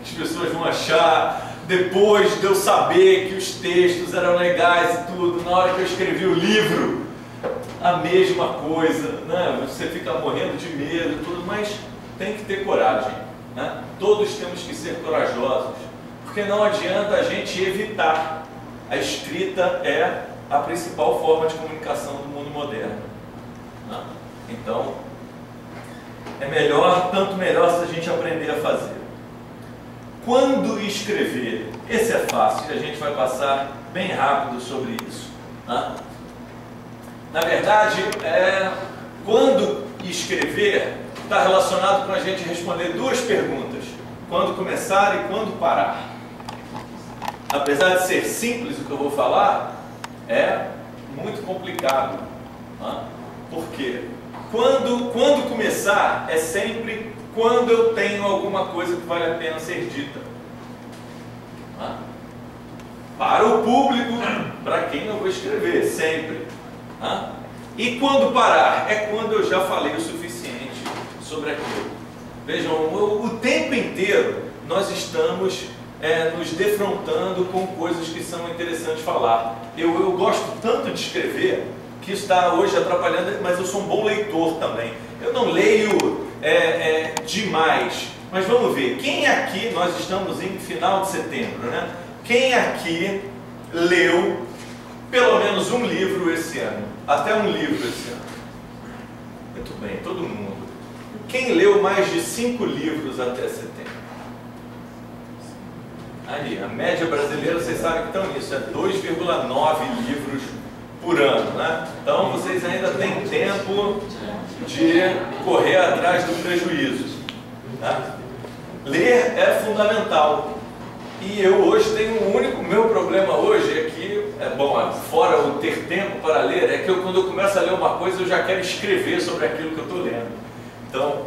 as pessoas vão achar. Depois de eu saber que os textos eram legais e tudo, na hora que eu escrevi o livro, a mesma coisa, né? Você fica morrendo de medo e tudo, mas tem que ter coragem, né? Todos temos que ser corajosos, porque não adianta a gente evitar. A escrita é a principal forma de comunicação do mundo moderno, né? Então, é melhor, tanto melhor se a gente aprender a fazer. Quando escrever? Esse é fácil e a gente vai passar bem rápido sobre isso. Na verdade, quando escrever está relacionado com a gente responder duas perguntas: quando começar e quando parar. Apesar de ser simples o que eu vou falar, é muito complicado. Por quê? Quando começar é sempre quando eu tenho alguma coisa que vale a pena ser dita. Para o público, para quem eu vou escrever, sempre. E quando parar? É quando eu já falei o suficiente sobre aquilo. Vejam, o tempo inteiro nós estamos nos defrontando com coisas que são interessantes falar. Eu gosto tanto de escrever que isso está hoje atrapalhando, mas eu sou um bom leitor também. Eu não leio demais, mas vamos ver. Quem aqui, nós estamos em final de setembro, né? Quem aqui leu pelo menos um livro esse ano? Até um livro esse ano? Muito bem, todo mundo. Quem leu mais de 5 livros até setembro? Ali, a média brasileira, vocês sabem que estão nisso, é 2,9 livros por ano, né? Então vocês ainda têm tempo de correr atrás do prejuízo, tá? Ler é fundamental. E eu hoje tenho meu problema hoje é que, fora o ter tempo para ler, é que quando eu começo a ler uma coisa, eu já quero escrever sobre aquilo que eu estou lendo. Então,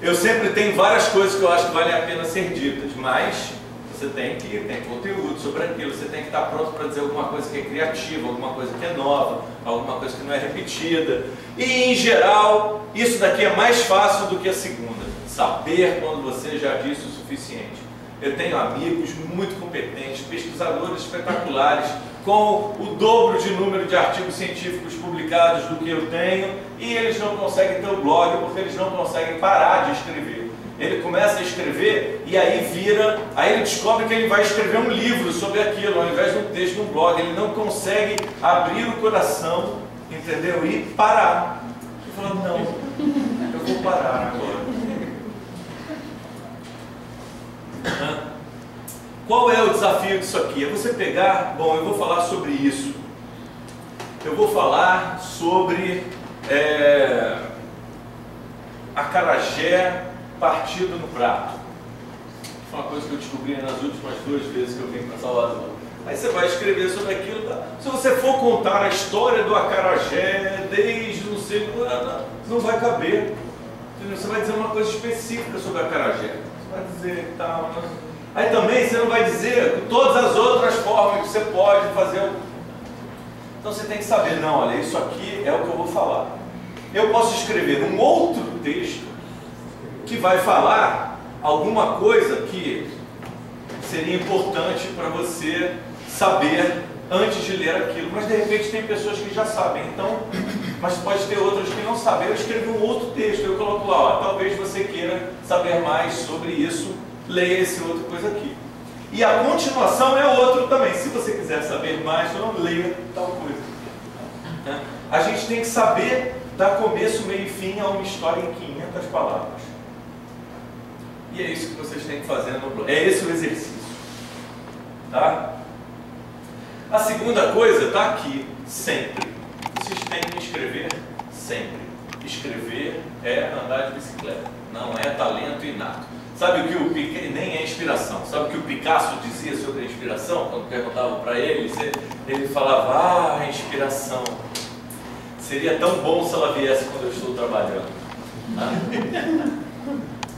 eu sempre tenho várias coisas que eu acho que valem a pena ser ditas, mas Você tem que ter conteúdo sobre aquilo, você tem que estar pronto para dizer alguma coisa que é criativa, alguma coisa que é nova, alguma coisa que não é repetida. E, em geral, isso daqui é mais fácil do que a segunda. Saber quando você já disse o suficiente. Eu tenho amigos muito competentes, pesquisadores espetaculares, com o dobro de número de artigos científicos publicados do que eu tenho, e eles não conseguem ter o blog porque eles não conseguem parar de escrever. Ele começa a escrever e aí ele descobre que ele vai escrever um livro sobre aquilo, ao invés de um texto no blog. Ele não consegue abrir o coração, entendeu? E parar. Ele fala, não, eu vou parar agora. Qual é o desafio disso aqui? É você pegar, bom, eu vou falar sobre isso. Eu vou falar sobre acarajé partido no prato. Foi uma coisa que eu descobri nas últimas 2 vezes que eu vim para Salvador. Aí você vai escrever sobre aquilo. Tá? Se você for contar a história do acarajé desde não sei quando, não vai caber. Entendeu? Você vai dizer uma coisa específica sobre o acarajé. Você vai dizer tal. Aí também você não vai dizer todas as outras formas que você pode fazer. Então você tem que saber, não, olha, isso aqui é o que eu vou falar. Eu posso escrever um outro texto que vai falar alguma coisa que seria importante para você saber antes de ler aquilo, mas de repente tem pessoas que já sabem, então, mas pode ter outras que não sabem. Eu escrevi um outro texto, eu coloco lá, ó, talvez você queira saber mais sobre isso, leia esse outro coisa aqui. E a continuação é outro também, se você quiser saber mais, não leia tal coisa. A gente tem que saber dar começo, meio e fim a uma história em 500 palavras. E é isso que vocês têm que fazer no blog. É esse o exercício. Tá? A segunda coisa está aqui, sempre. Vocês têm que escrever sempre. Escrever é andar de bicicleta. Não é talento inato. Sabe o que o Picasso, nem é inspiração. Sabe o que o Picasso dizia sobre a inspiração? Quando perguntavam para ele, ele falava, a inspiração. Seria tão bom se ela viesse quando eu estou trabalhando. Tá?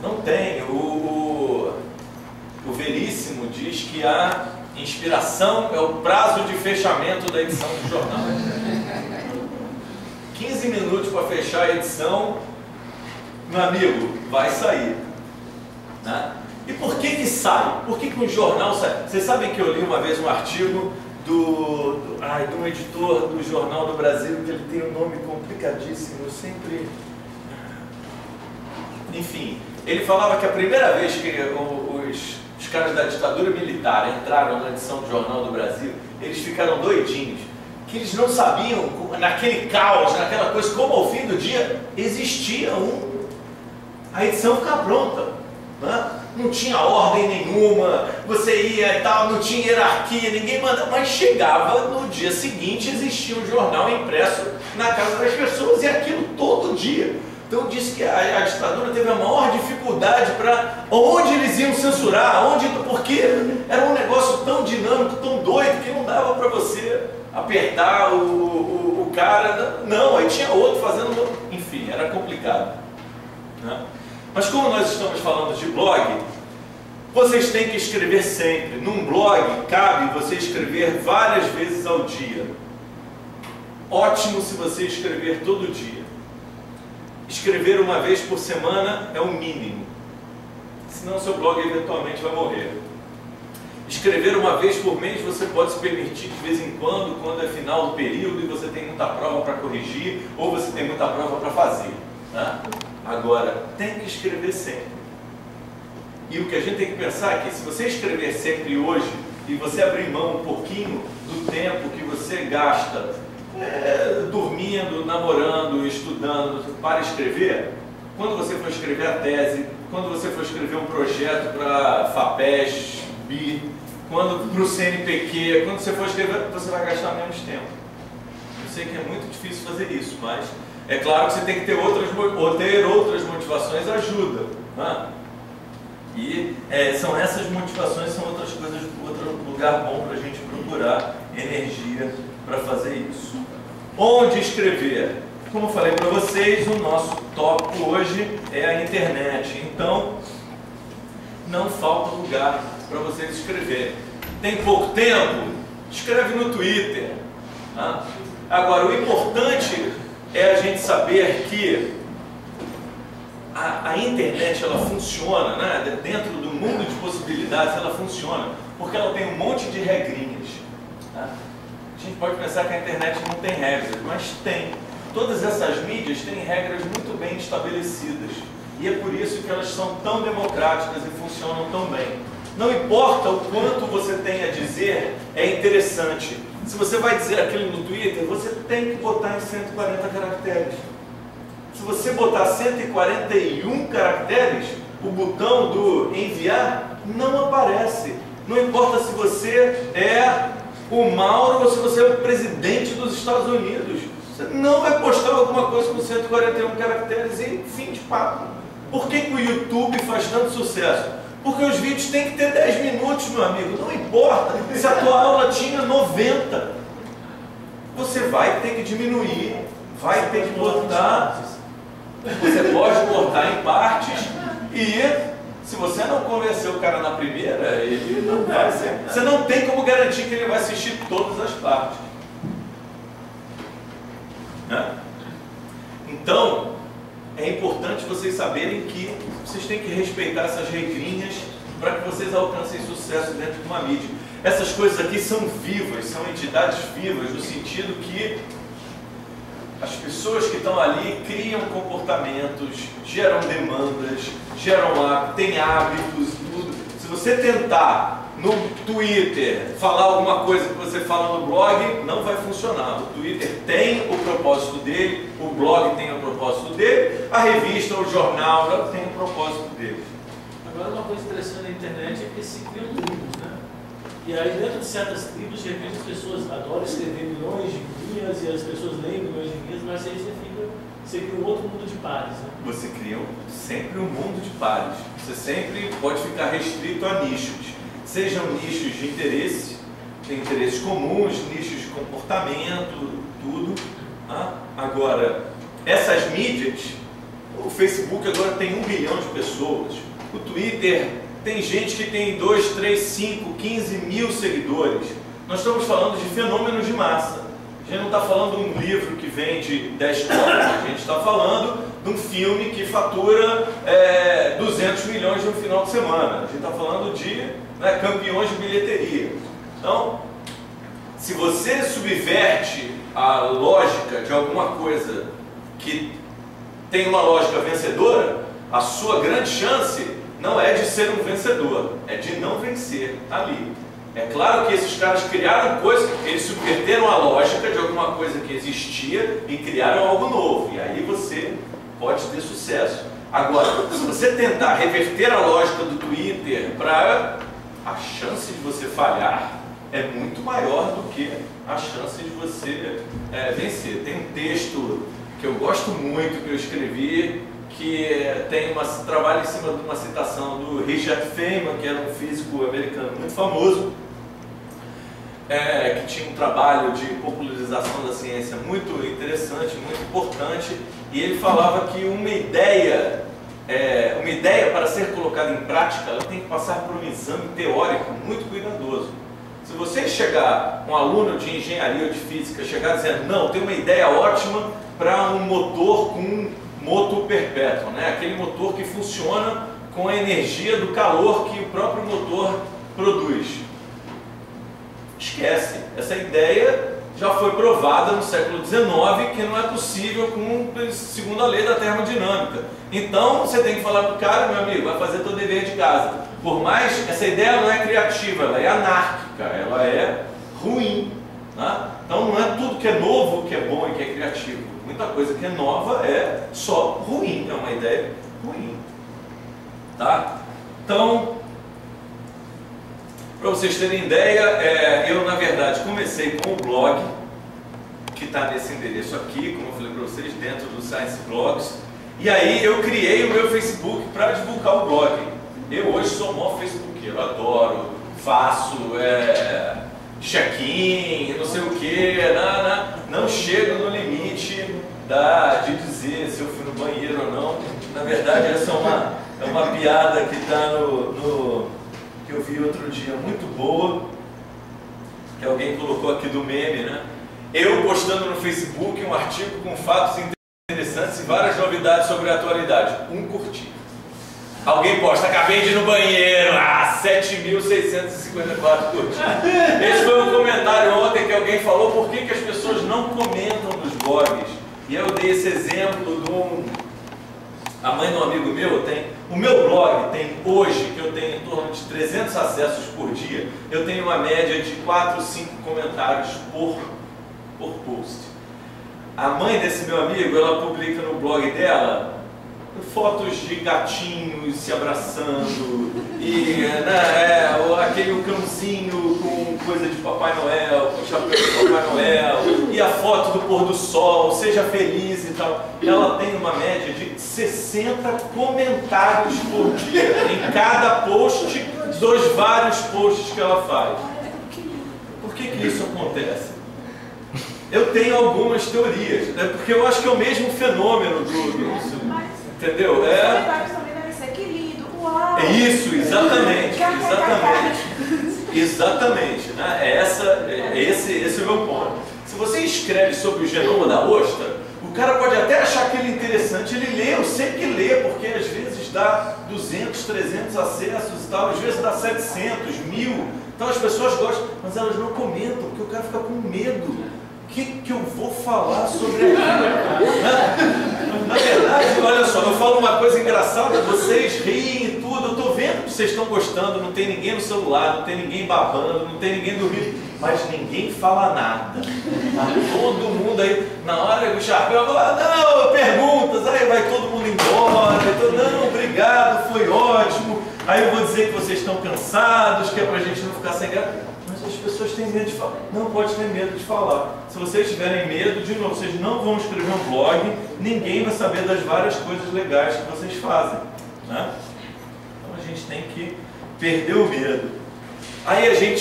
Não tem. O Veríssimo diz que a inspiração é o prazo de fechamento da edição do jornal. 15 minutos para fechar a edição, meu amigo, vai sair. Né? E por que sai? Por que um jornal sai? Vocês sabem que eu li uma vez um artigo de um editor do Jornal do Brasil, que ele tem um nome complicadíssimo, eu sempre... Enfim, ele falava que a primeira vez que os caras da ditadura militar entraram na edição do Jornal do Brasil, eles ficaram doidinhos, que eles não sabiam, naquele caos, naquela coisa, como ao fim do dia existia a edição ficar pronta. Né? Não tinha ordem nenhuma, você ia e tal, não tinha hierarquia, ninguém mandava, mas chegava no dia seguinte, existia um jornal impresso na casa das pessoas, e aquilo todo dia. Então disse que a ditadura teve a maior dificuldade para onde eles iam censurar, porque era um negócio tão dinâmico, tão doido, que não dava para você apertar o cara, não, aí tinha outro fazendo, enfim, era complicado. Né? Mas como nós estamos falando de blog, vocês têm que escrever sempre. Num blog, cabe você escrever várias vezes ao dia. Ótimo se você escrever todo dia. Escrever uma vez por semana é o mínimo. Senão seu blog eventualmente vai morrer. Escrever uma vez por mês você pode se permitir de vez em quando é final do período e você tem muita prova para corrigir ou você tem muita prova para fazer. Né? Agora, tem que escrever sempre. E o que a gente tem que pensar é que se você escrever sempre hoje e você abrir mão um pouquinho do tempo que você gasta dormindo, namorando, estudando para escrever, quando você for escrever a tese, quando você for escrever um projeto para FAPESP, para o CNPq, quando você for escrever, você vai gastar menos tempo. Eu sei que é muito difícil fazer isso, mas é claro que você tem que ter outras motivações, ajuda. Né? E são essas motivações, são outras coisas, outro lugar bom para a gente procurar energia para fazer isso. Onde escrever? Como eu falei para vocês, o nosso tópico hoje é a internet. Então, não falta lugar para vocês escreverem. Tem pouco tempo? Escreve no Twitter. Tá? Agora, o importante é a gente saber que a internet ela funciona, né? Dentro do mundo de possibilidades ela funciona, porque ela tem um monte de regrinhas. Tá? A gente pode pensar que a internet não tem regras, mas tem. Todas essas mídias têm regras muito bem estabelecidas. E é por isso que elas são tão democráticas e funcionam tão bem. Não importa o quanto você tem a dizer, é interessante. Se você vai dizer aquilo no Twitter, você tem que botar em 140 caracteres. Se você botar 141 caracteres, o botão do enviar não aparece. Não importa se você é o Mauro ou se você é o presidente dos Estados Unidos. Você não vai postar alguma coisa com 141 caracteres e fim de papo. Por que que o YouTube faz tanto sucesso? Porque os vídeos têm que ter 10 minutos, meu amigo. Não importa se a tua aula tinha 90. Você vai ter que diminuir, vai ter que botar. Você pode cortar em partes e se você não convencer o cara na primeira, ele não vai ser. Você não tem como garantir que ele vai assistir todas as partes. Né? Então, é importante vocês saberem que vocês têm que respeitar essas regrinhas para que vocês alcancem sucesso dentro de uma mídia. Essas coisas aqui são vivas, são entidades vivas, no sentido que as pessoas que estão ali criam comportamentos, geram demandas, têm hábitos, tudo. Se você tentar no Twitter falar alguma coisa que você fala no blog, não vai funcionar. O Twitter tem o propósito dele, o blog tem o propósito dele, a revista, o jornal tem o propósito dele. Agora, uma coisa interessante na internet é que se criam tribos, né? E aí, dentro de certas tribos, de repente, as pessoas adoram escrever milhões de linhas e as pessoas leem milhões de linhas, mas aí você cria um outro mundo de pares, né? Você cria sempre um mundo de pares. Você sempre pode ficar restrito a nichos. Sejam nichos de interesse, tem interesses comuns, nichos de comportamento, tudo. Tá? Agora, essas mídias, o Facebook agora tem 1 bilhão de pessoas, o Twitter tem gente que tem 2, 3, 5, 15 mil seguidores. Nós estamos falando de fenômenos de massa. A gente não está falando de um livro que vende 10 cópias, a gente está falando de um filme que fatura 200 milhões de um final de semana. A gente está falando de campeões de bilheteria. Então, se você subverte a lógica de alguma coisa que tem uma lógica vencedora, a sua grande chance não é de ser um vencedor, é de não vencer ali. É claro que esses caras criaram coisas, eles subverteram a lógica de alguma coisa que existia e criaram algo novo. E aí você pode ter sucesso. Agora, se você tentar reverter a lógica do Twitter para... a chance de você falhar é muito maior do que a chance de você vencer. Tem um texto que eu gosto muito, que eu escrevi, que trabalha em cima de uma citação do Richard Feynman, que era um físico americano muito famoso, que tinha um trabalho de popularização da ciência muito interessante, muito importante, e ele falava que uma ideia para ser colocada em prática, ela tem que passar por um exame teórico muito cuidadoso. Se você chegar, um aluno de engenharia ou de física, chegar dizendo, não, tem uma ideia ótima para um motor com moto perpétuo, né? Aquele motor que funciona com a energia do calor que o próprio motor produz. Esquece, essa ideia já foi provada no século XIX que não é possível com a segunda lei da termodinâmica. Então você tem que falar para o cara, meu amigo, vai fazer teu dever de casa. Por mais, essa ideia não é criativa, ela é anárquica, ela é ruim. Tá? Então não é tudo que é novo que é bom e que é criativo. Muita coisa que é nova é só ruim, é uma ideia ruim. Tá? Então, para vocês terem ideia, eu na verdade comecei com o blog, que está nesse endereço aqui, como eu falei para vocês, dentro do Science Blogs. E aí eu criei o meu Facebook para divulgar o blog. Eu hoje sou o maior facebookeiro, adoro, faço check-in, não sei o que, não chego no limite de dizer se eu fui no banheiro ou não. Na verdade essa é uma piada que está no que eu vi outro dia muito boa, que alguém colocou aqui do meme, né? Eu postando no Facebook um artigo com fatos interessantes e várias novidades sobre a atualidade. Curtir. Alguém posta, acabei de ir no banheiro, 7.654 curtidas. Esse foi um comentário ontem que alguém falou, por que as pessoas não comentam nos blogs? E eu dei esse exemplo de a mãe de um amigo meu tem, o meu blog tem hoje, que eu tenho em torno de 300 acessos por dia, eu tenho uma média de 4 ou 5 comentários por post. A mãe desse meu amigo, ela publica no blog dela fotos de gatinhos se abraçando e aquele cãozinho com coisa de Papai Noel, com chapéu de Papai Noel, e a foto do pôr do sol, seja feliz e tal. Ela tem uma média de 60 comentários por dia em cada post dos vários posts que ela faz. Por que isso acontece? Eu tenho algumas teorias, né? Porque eu acho que é o mesmo fenômeno entendeu? Que lindo, uau! É isso, exatamente, exatamente, né? Esse é o meu ponto. Se você escreve sobre o genoma da ostra, o cara pode até achar aquele interessante, ele lê, eu sei que lê, porque às vezes dá 200, 300 acessos e tal, às vezes dá 700, 1000, então as pessoas gostam, mas elas não comentam, porque o cara fica com medo. O que eu vou falar sobre aquilo? Na verdade, olha só, eu falo uma coisa engraçada, vocês riem e tudo, eu estou vendo que vocês estão gostando, não tem ninguém no celular, não tem ninguém babando, não tem ninguém dormindo, mas ninguém fala nada. Tá todo mundo aí, na hora que o chapéu fala, não, perguntas, aí vai todo mundo embora, não, obrigado, foi ótimo, aí eu vou dizer que vocês estão cansados, que é pra gente não ficar sem graça. As pessoas têm medo de falar. Não pode ter medo de falar. Se vocês tiverem medo, de novo, vocês não vão escrever um blog, ninguém vai saber das várias coisas legais que vocês fazem, né? Então a gente tem que perder o medo. Aí a gente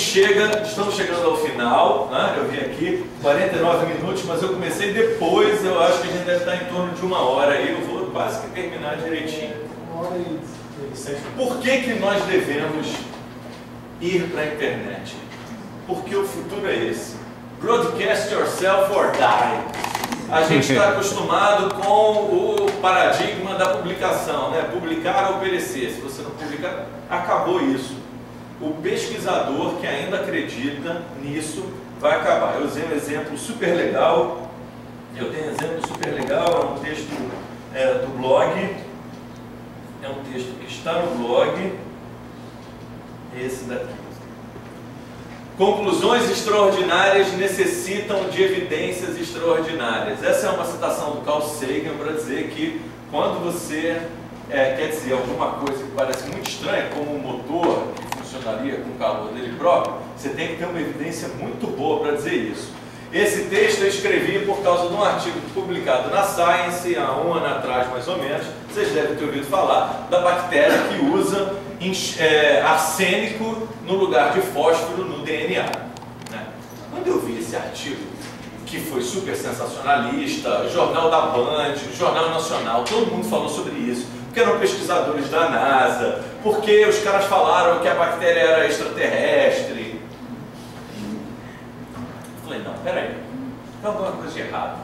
estamos chegando ao final, né? Eu vi aqui 49 minutos, mas eu comecei depois, eu acho que a gente deve estar em torno de 1 hora aí, eu vou quase que terminar direitinho. 1h07. Por que nós devemos ir para a internet? Porque o futuro é esse. Broadcast yourself or die. A gente está acostumado com o paradigma da publicação, né? Publicar ou perecer. Se você não publicar, acabou isso. O pesquisador que ainda acredita nisso vai acabar. Eu usei um exemplo super legal. Eu tenho um exemplo super legal, é um texto do blog. É um texto que está no blog. Esse daqui. Conclusões extraordinárias necessitam de evidências extraordinárias. Essa é uma citação do Carl Sagan para dizer que quando você quer dizer alguma coisa que parece muito estranha, como um motor que funcionaria com o calor dele próprio, você tem que ter uma evidência muito boa para dizer isso. Esse texto eu escrevi por causa de um artigo publicado na Science, há 1 ano atrás mais ou menos, vocês devem ter ouvido falar, da bactéria que usa arsênico no lugar de fósforo no DNA. Né? Quando eu vi esse artigo, que foi super sensacionalista, Jornal da Band, Jornal Nacional, todo mundo falou sobre isso, porque eram pesquisadores da NASA, porque os caras falaram que a bactéria era extraterrestre. Eu falei, não, peraí, tem alguma coisa de errado.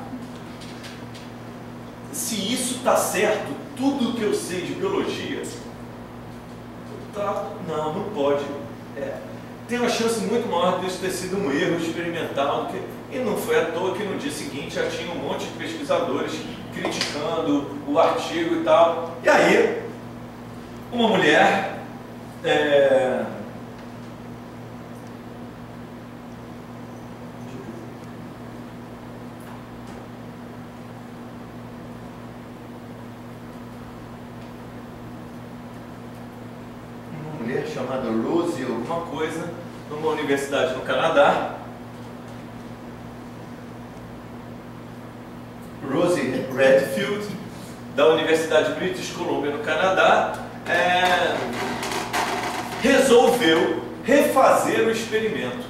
Se isso está certo, tudo que eu sei de biologia, não pode. Tem uma chance muito maior de isso ter sido um erro experimental. E não foi à toa que no dia seguinte já tinha um monte de pesquisadores criticando o artigo e tal. E aí, uma mulher chamada Rosie alguma coisa, numa universidade no Canadá. Rosie Redfield, da Universidade British Columbia no Canadá, resolveu refazer o experimento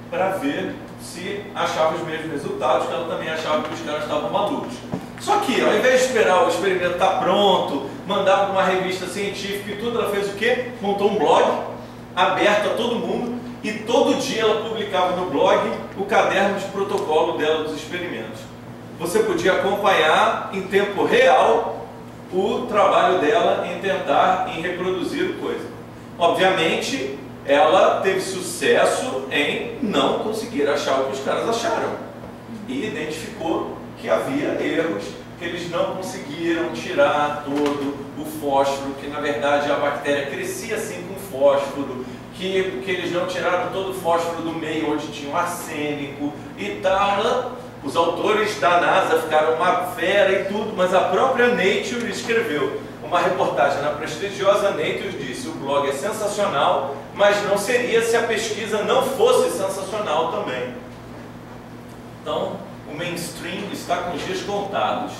para ver se achava os mesmos resultados, que ela também achava que os caras estavam malucos. Só que, ao invés de esperar o experimento estar pronto, mandar para uma revista científica e tudo, ela fez o quê? Montou um blog aberto a todo mundo, e todo dia ela publicava no blog o caderno de protocolo dela dos experimentos. Você podia acompanhar em tempo real o trabalho dela em tentar reproduzir coisa. Obviamente, ela teve sucesso em não conseguir achar o que os caras acharam e identificou que havia erros, que eles não conseguiram tirar todo o fósforo, que na verdade a bactéria crescia assim com fósforo, que eles não tiraram todo o fósforo do meio onde tinha o arsênico e tal. Os autores da NASA ficaram uma fera e tudo, mas a própria Nature escreveu uma reportagem na prestigiosa Nature, disse: o blog é sensacional, mas não seria se a pesquisa não fosse sensacional também. Então, o mainstream está com os dias contados.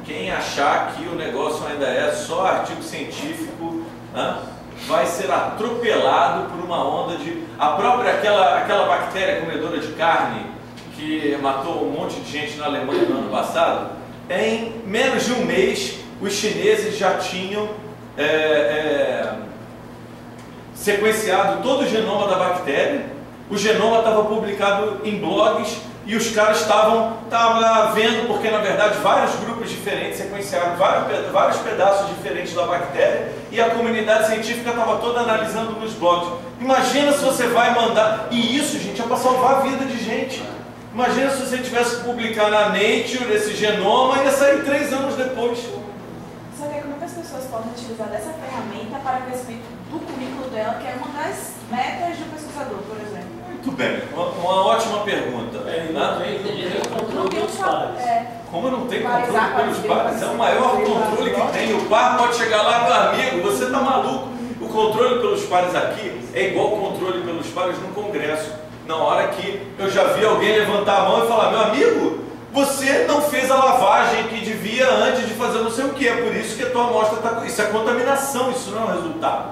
Quem achar que o negócio ainda é só artigo científico, vai ser atropelado por uma onda de... A própria, aquela bactéria comedora de carne que matou um monte de gente na Alemanha no ano passado, em menos de um mês, os chineses já tinham sequenciado todo o genoma da bactéria, o genoma estava publicado em blogs e os caras estavam vendo, porque na verdade vários grupos diferentes sequenciaram vários pedaços diferentes da bactéria e a comunidade científica estava toda analisando nos blogs. Imagina se você vai mandar, e isso, gente, é para salvar a vida de gente. Imagina se você tivesse que publicar na Nature esse genoma e ia sair 3 anos depois. Saber como é que as pessoas podem utilizar dessa ferramenta para crescimento do currículo dela, que é uma das metas do pesquisador, por exemplo. Muito bem, uma ótima pergunta. Não tem controle dos pares. Como não tem controle pelos pares? É o maior controle que tem. O par pode chegar lá, meu amigo, você está maluco. O controle pelos pares aqui é igual o controle pelos pares no Congresso. Na hora que eu já vi alguém levantar a mão e falar: meu amigo, você não fez a lavagem que devia antes de fazer não sei o que, é por isso que a tua amostra está... Isso é contaminação, isso não é um resultado.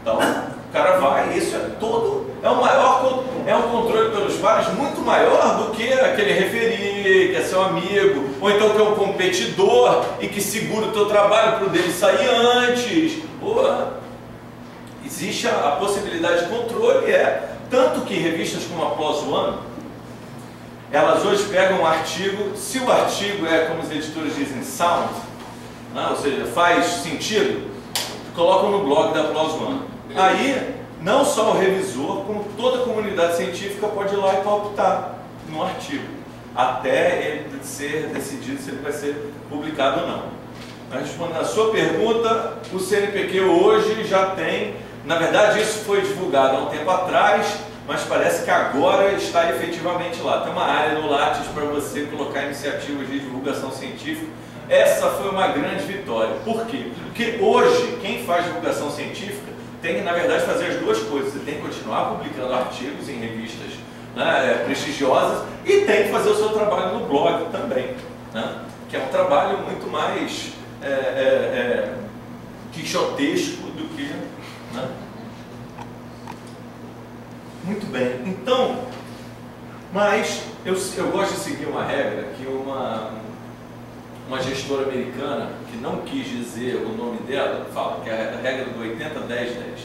Então, o cara vai, isso é todo... É um controle pelos pares muito maior do que aquele referir, que é seu amigo, ou então que é um competidor e que segura o teu trabalho para o dele sair antes. Existe a possibilidade de controle, tanto que revistas como a PLOS ONE, elas hoje pegam um artigo, se o artigo é, como os editores dizem, sound, ou seja, faz sentido, colocam no blog da PLOS ONE. Aí, não só o revisor, como toda a comunidade científica pode ir lá e palpitar no artigo, até ele ser decidido se ele vai ser publicado ou não. Mas respondendo a sua pergunta, o CNPq hoje já tem, na verdade isso foi divulgado há um tempo atrás, mas parece que agora está efetivamente lá. Tem uma área no Lattes para você colocar iniciativas de divulgação científica. Essa foi uma grande vitória. Por quê? Porque hoje, quem faz divulgação científica tem que, na verdade, fazer as duas coisas. Você tem que continuar publicando artigos em revistas prestigiosas e tem que fazer o seu trabalho no blog também, que é um trabalho muito mais quixotesco do que... Muito bem, então, mas eu gosto de seguir uma regra que uma gestora americana, que não quis dizer o nome dela, fala que é a regra do 80-10-10,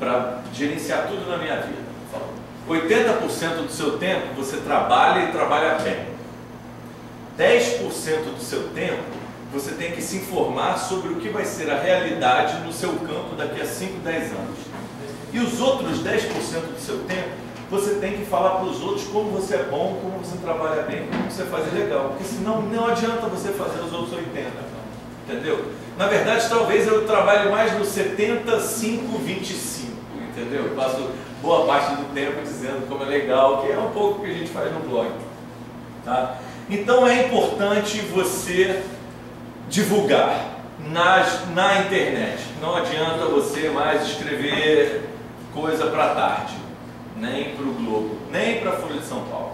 para gerenciar tudo na minha vida. Fala, 80% do seu tempo você trabalha e trabalha bem. 10% do seu tempo você tem que se informar sobre o que vai ser a realidade no seu campo daqui a 5, 10 anos. E os outros 10% do seu tempo, você tem que falar para os outros como você é bom, como você trabalha bem, como você faz legal. Porque senão não adianta você fazer os outros 80. Entendeu? Na verdade, talvez eu trabalhe mais no 70, 5, 25. Entendeu? Eu passo boa parte do tempo dizendo como é legal, que é um pouco o que a gente faz no blog. Tá? Então é importante você divulgar na internet. Não adianta você mais escrever coisa para tarde, nem para o Globo, nem para a Folha de São Paulo.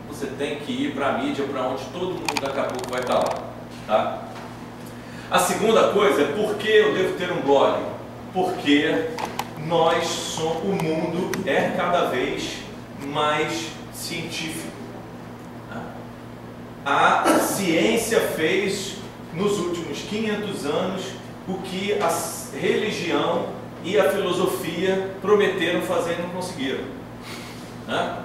Você tem que ir para a mídia, para onde todo mundo daqui a pouco vai estar lá. Tá? A segunda coisa é por que eu devo ter um blog? Porque o mundo é cada vez mais científico. A ciência fez nos últimos 500 anos o que a religião e a filosofia prometeram fazer e não conseguiram, né?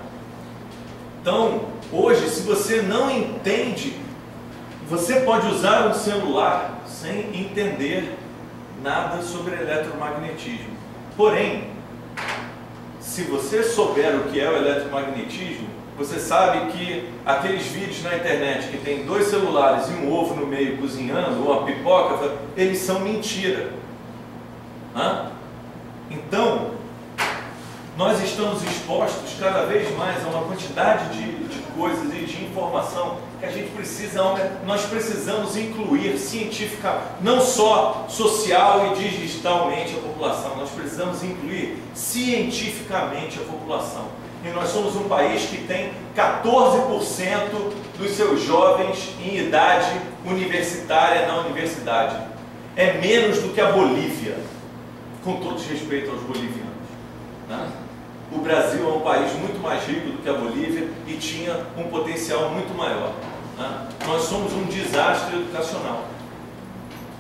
Então, hoje, se você não entende, você pode usar um celular sem entender nada sobre eletromagnetismo. Porém, se você souber o que é o eletromagnetismo, você sabe que aqueles vídeos na internet que tem 2 celulares e um ovo no meio cozinhando, ou uma pipoca, eles são mentira. Então, nós estamos expostos cada vez mais a uma quantidade de coisas e de informação que a gente precisa, nós precisamos incluir cientificamente, não só social e digitalmente a população, nós precisamos incluir cientificamente a população. E nós somos um país que tem 14% dos seus jovens em idade universitária na universidade. É menos do que a Bolívia, com todo respeito aos bolivianos, né? O Brasil é um país muito mais rico do que a Bolívia e tinha um potencial muito maior, né? Nós somos um desastre educacional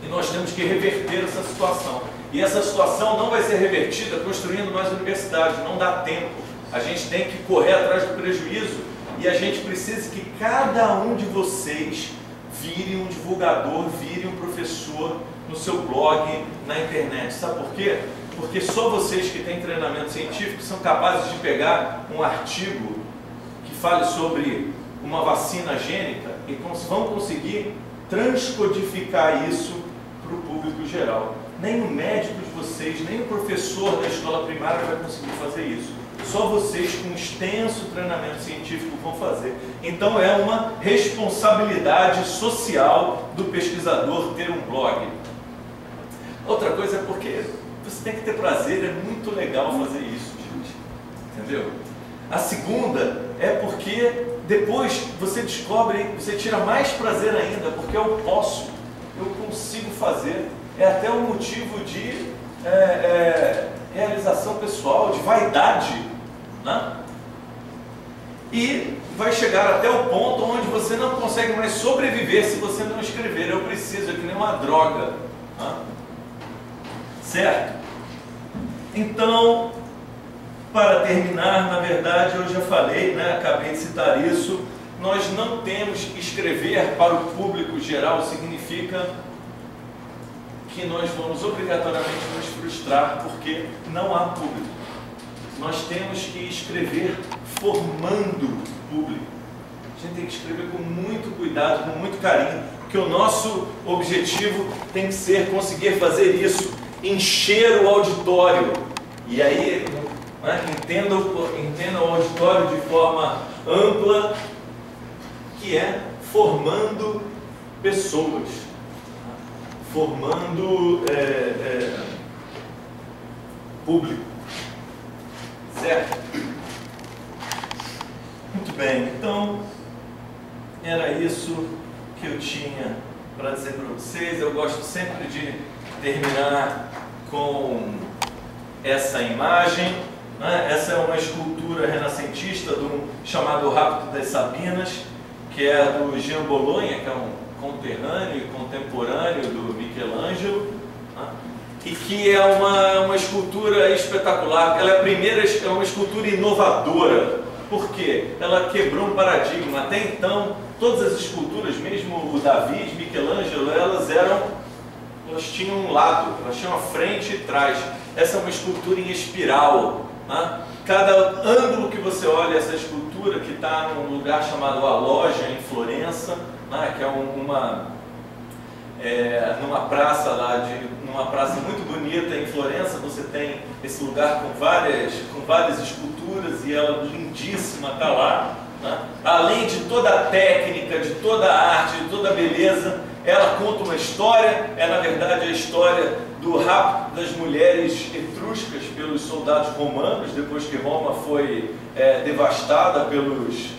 e nós temos que reverter essa situação. E essa situação não vai ser revertida construindo mais universidades, não dá tempo. A gente tem que correr atrás do prejuízo e a gente precisa que cada um de vocês vire um divulgador, vire um professor no seu blog, na internet. Sabe por quê? Porque só vocês que têm treinamento científico são capazes de pegar um artigo que fale sobre uma vacina gênica e vão conseguir transcodificar isso para o público geral. Nem o médico de vocês, nem o professor da escola primária vai conseguir fazer isso. Só vocês com extenso treinamento científico vão fazer. Então é uma responsabilidade social do pesquisador ter um blog. Outra coisa é porque você tem que ter prazer, é muito legal fazer isso, gente. Entendeu? A segunda é porque depois você descobre, você tira mais prazer ainda, porque eu consigo fazer. É até um motivo de realização pessoal, de vaidade, né? E vai chegar até o ponto onde você não consegue mais sobreviver se você não escrever. Eu preciso, é que nem uma droga, né? Certo? Então, para terminar, na verdade, eu já falei, né, acabei de citar isso, nós não temos que escrever para o público geral, significa que nós vamos obrigatoriamente nos frustrar porque não há público. Nós temos que escrever formando o público. A gente tem que escrever com muito cuidado, com muito carinho, porque o nosso objetivo tem que ser conseguir fazer isso, encher o auditório. E aí, né, entenda o auditório de forma ampla, que é formando pessoas, formando público, certo? Muito bem, então era isso que eu tinha para dizer para vocês. Eu gosto sempre de terminar com essa imagem, né? Essa é uma escultura renascentista chamado Rapto das Sabinas, que é do Jean Bologna, que é um conterrâneo e contemporâneo do Michelangelo, né? E que é uma escultura espetacular. Ela é uma escultura inovadora. Por quê? Ela quebrou um paradigma. Até então, todas as esculturas, mesmo o Davi, Michelangelo, elas tinham um lado, elas tinham a frente e trás. Essa é uma escultura em espiral, né? Cada ângulo que você olha essa escultura, que está num lugar chamado A Loja, em Florença, né? Que é numa praça numa praça muito bonita em Florença. Você tem esse lugar com várias esculturas e ela lindíssima está lá, né? Além de toda a técnica, de toda a arte, de toda a beleza, ela conta uma história. É na verdade a história do rapto das mulheres etruscas pelos soldados romanos, depois que Roma foi devastada pelos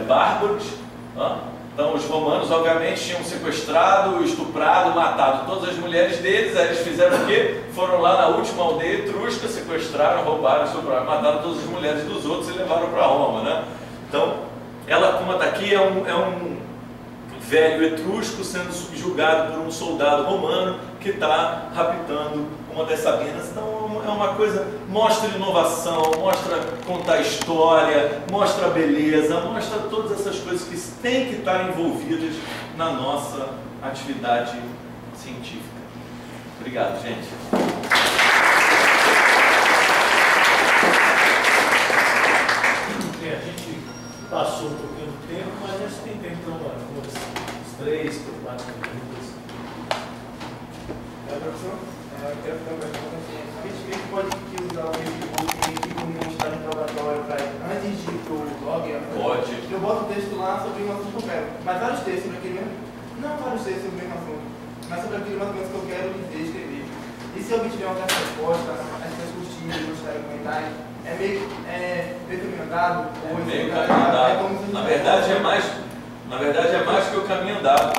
bárbaros, né? Então os romanos obviamente tinham sequestrado, estuprado, matado todas as mulheres deles. Aí eles fizeram o quê? Foram lá na última aldeia etrusca, sequestraram, roubaram, estupraram, mataram todas as mulheres dos outros e levaram para Roma, né? Então ela conta aqui, é um velho etrusco sendo subjugado por um soldado romano, que está raptando uma das Sabinas. Então é uma coisa, mostra inovação, mostra contar história, mostra beleza, mostra todas essas coisas que têm que estar envolvidas na nossa atividade científica. Obrigado, gente. A gente passou um pouquinho do tempo, mas a gente tem tempo para umas 3 ou 4 perguntas. Professor, eu quero fazer uma pergunta assim. A gente pode usar o Facebook como um estado interrogatório antes de ir para o blog? Pode. Eu boto um texto lá sobre um assunto que eu quero, mas vários textos sobre aquele mesmo. Não vários textos sobre o mesmo assunto, mas sobre aquele mais ou menos que eu quero dizer, escrever. E se alguém tiver uma resposta, as pessoas curtirem, gostarem, comentarem, é meio caminho andado? É meio caminho andado. Na verdade é mais que o caminho andado.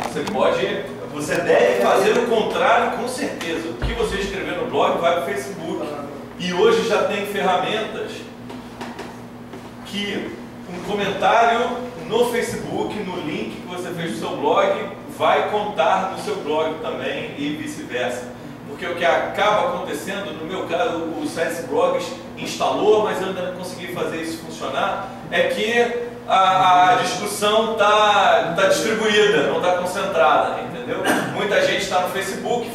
Você deve fazer o contrário com certeza. O que você escrever no blog vai para o Facebook. E hoje já tem ferramentas que um comentário no Facebook, no link que você fez no seu blog, vai contar no seu blog também e vice-versa. Porque o que acaba acontecendo, no meu caso, o Science Blogs instalou, mas eu ainda não consegui fazer isso funcionar, é que a discussão está distribuída, não está concentrada, entendeu? Muita gente está no Facebook,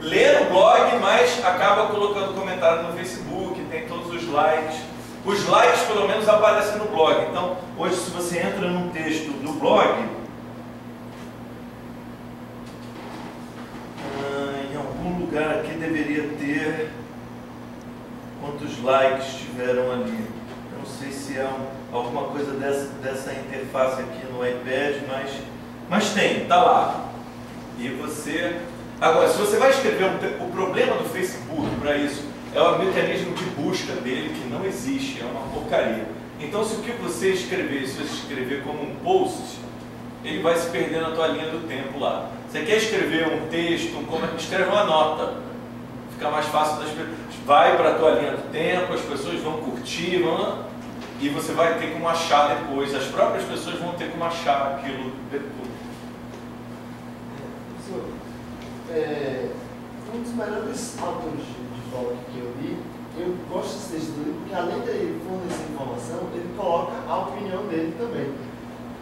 lê no blog, mas acaba colocando comentário no Facebook, tem todos os likes. Os likes, pelo menos, aparecem no blog. Então, hoje, se você entra num texto do blog, em algum lugar aqui deveria ter quantos likes tiveram ali. Eu não sei se é alguma coisa dessa interface aqui no iPad, mas tem, está lá. E você... Agora, se você vai escrever o problema do Facebook para isso, é o mecanismo de busca dele que não existe, é uma porcaria. Então, se o que você escrever, se você escrever como um post, ele vai se perder na tua linha do tempo lá. Você quer escrever um texto, escreve uma nota. Fica mais fácil das pessoas. Vai para a tua linha do tempo, as pessoas vão curtir, e você vai ter como achar depois. As próprias pessoas vão ter como achar aquilo depois. Professor, um dos melhores autores de blog que eu li, eu gosto desse texto dele porque, além de ele fornecer informação, ele coloca a opinião dele também.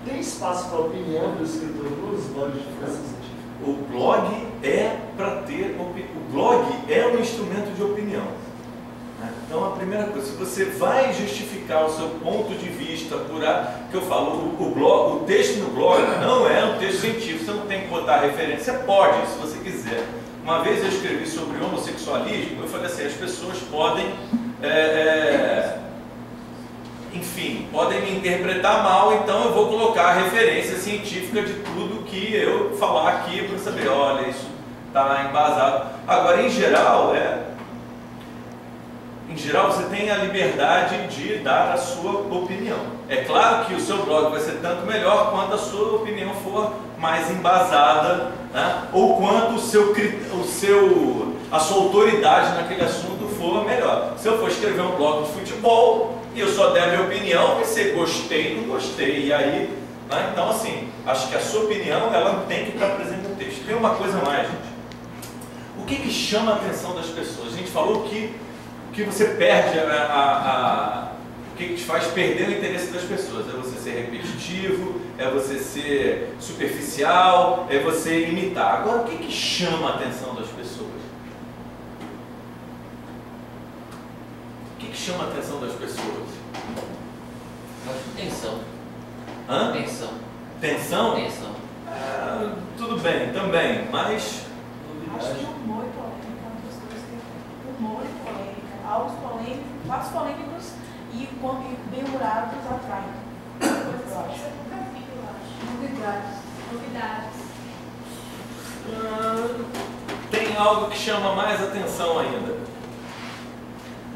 Tem espaço para a opinião do escritor nos blogs de divulgação científica? O blog é para ter o blog é um instrumento de opinião. Então, a primeira coisa, se você vai justificar o seu ponto de vista que eu falo, o texto no blog não é um texto científico, você não tem que botar referência, pode, se você quiser. Uma vez eu escrevi sobre homossexualismo, eu falei assim, as pessoas podem, enfim, podem me interpretar mal, então eu vou colocar a referência científica de tudo que eu falar aqui para saber, olha, isso está embasado. Agora, em geral, você tem a liberdade de dar a sua opinião. É claro que o seu blog vai ser tanto melhor quanto a sua opinião for mais embasada, né? Ou quanto a sua autoridade naquele assunto for melhor. Se eu for escrever um blog de futebol e eu só der a minha opinião, vai ser gostei, não gostei. E aí, né? Então assim, acho que a sua opinião ela tem que estar presente no texto. Tem uma coisa mais, gente. O que chama a atenção das pessoas? A gente falou que você perde o que te faz perder o interesse das pessoas? É você ser repetitivo, é você ser superficial, é você imitar. Agora, o que chama a atenção das pessoas? O que chama a atenção das pessoas? Acho que tensão. Hã? Tensão. Tensão? Tensão. Tudo bem, também, mas... Acho que humor e polêmica é uma das coisas que... Humor e polêmica, fatos polêmicos e bem-humorados atraem. Eu acho. Novidades. Tem algo que chama mais atenção ainda.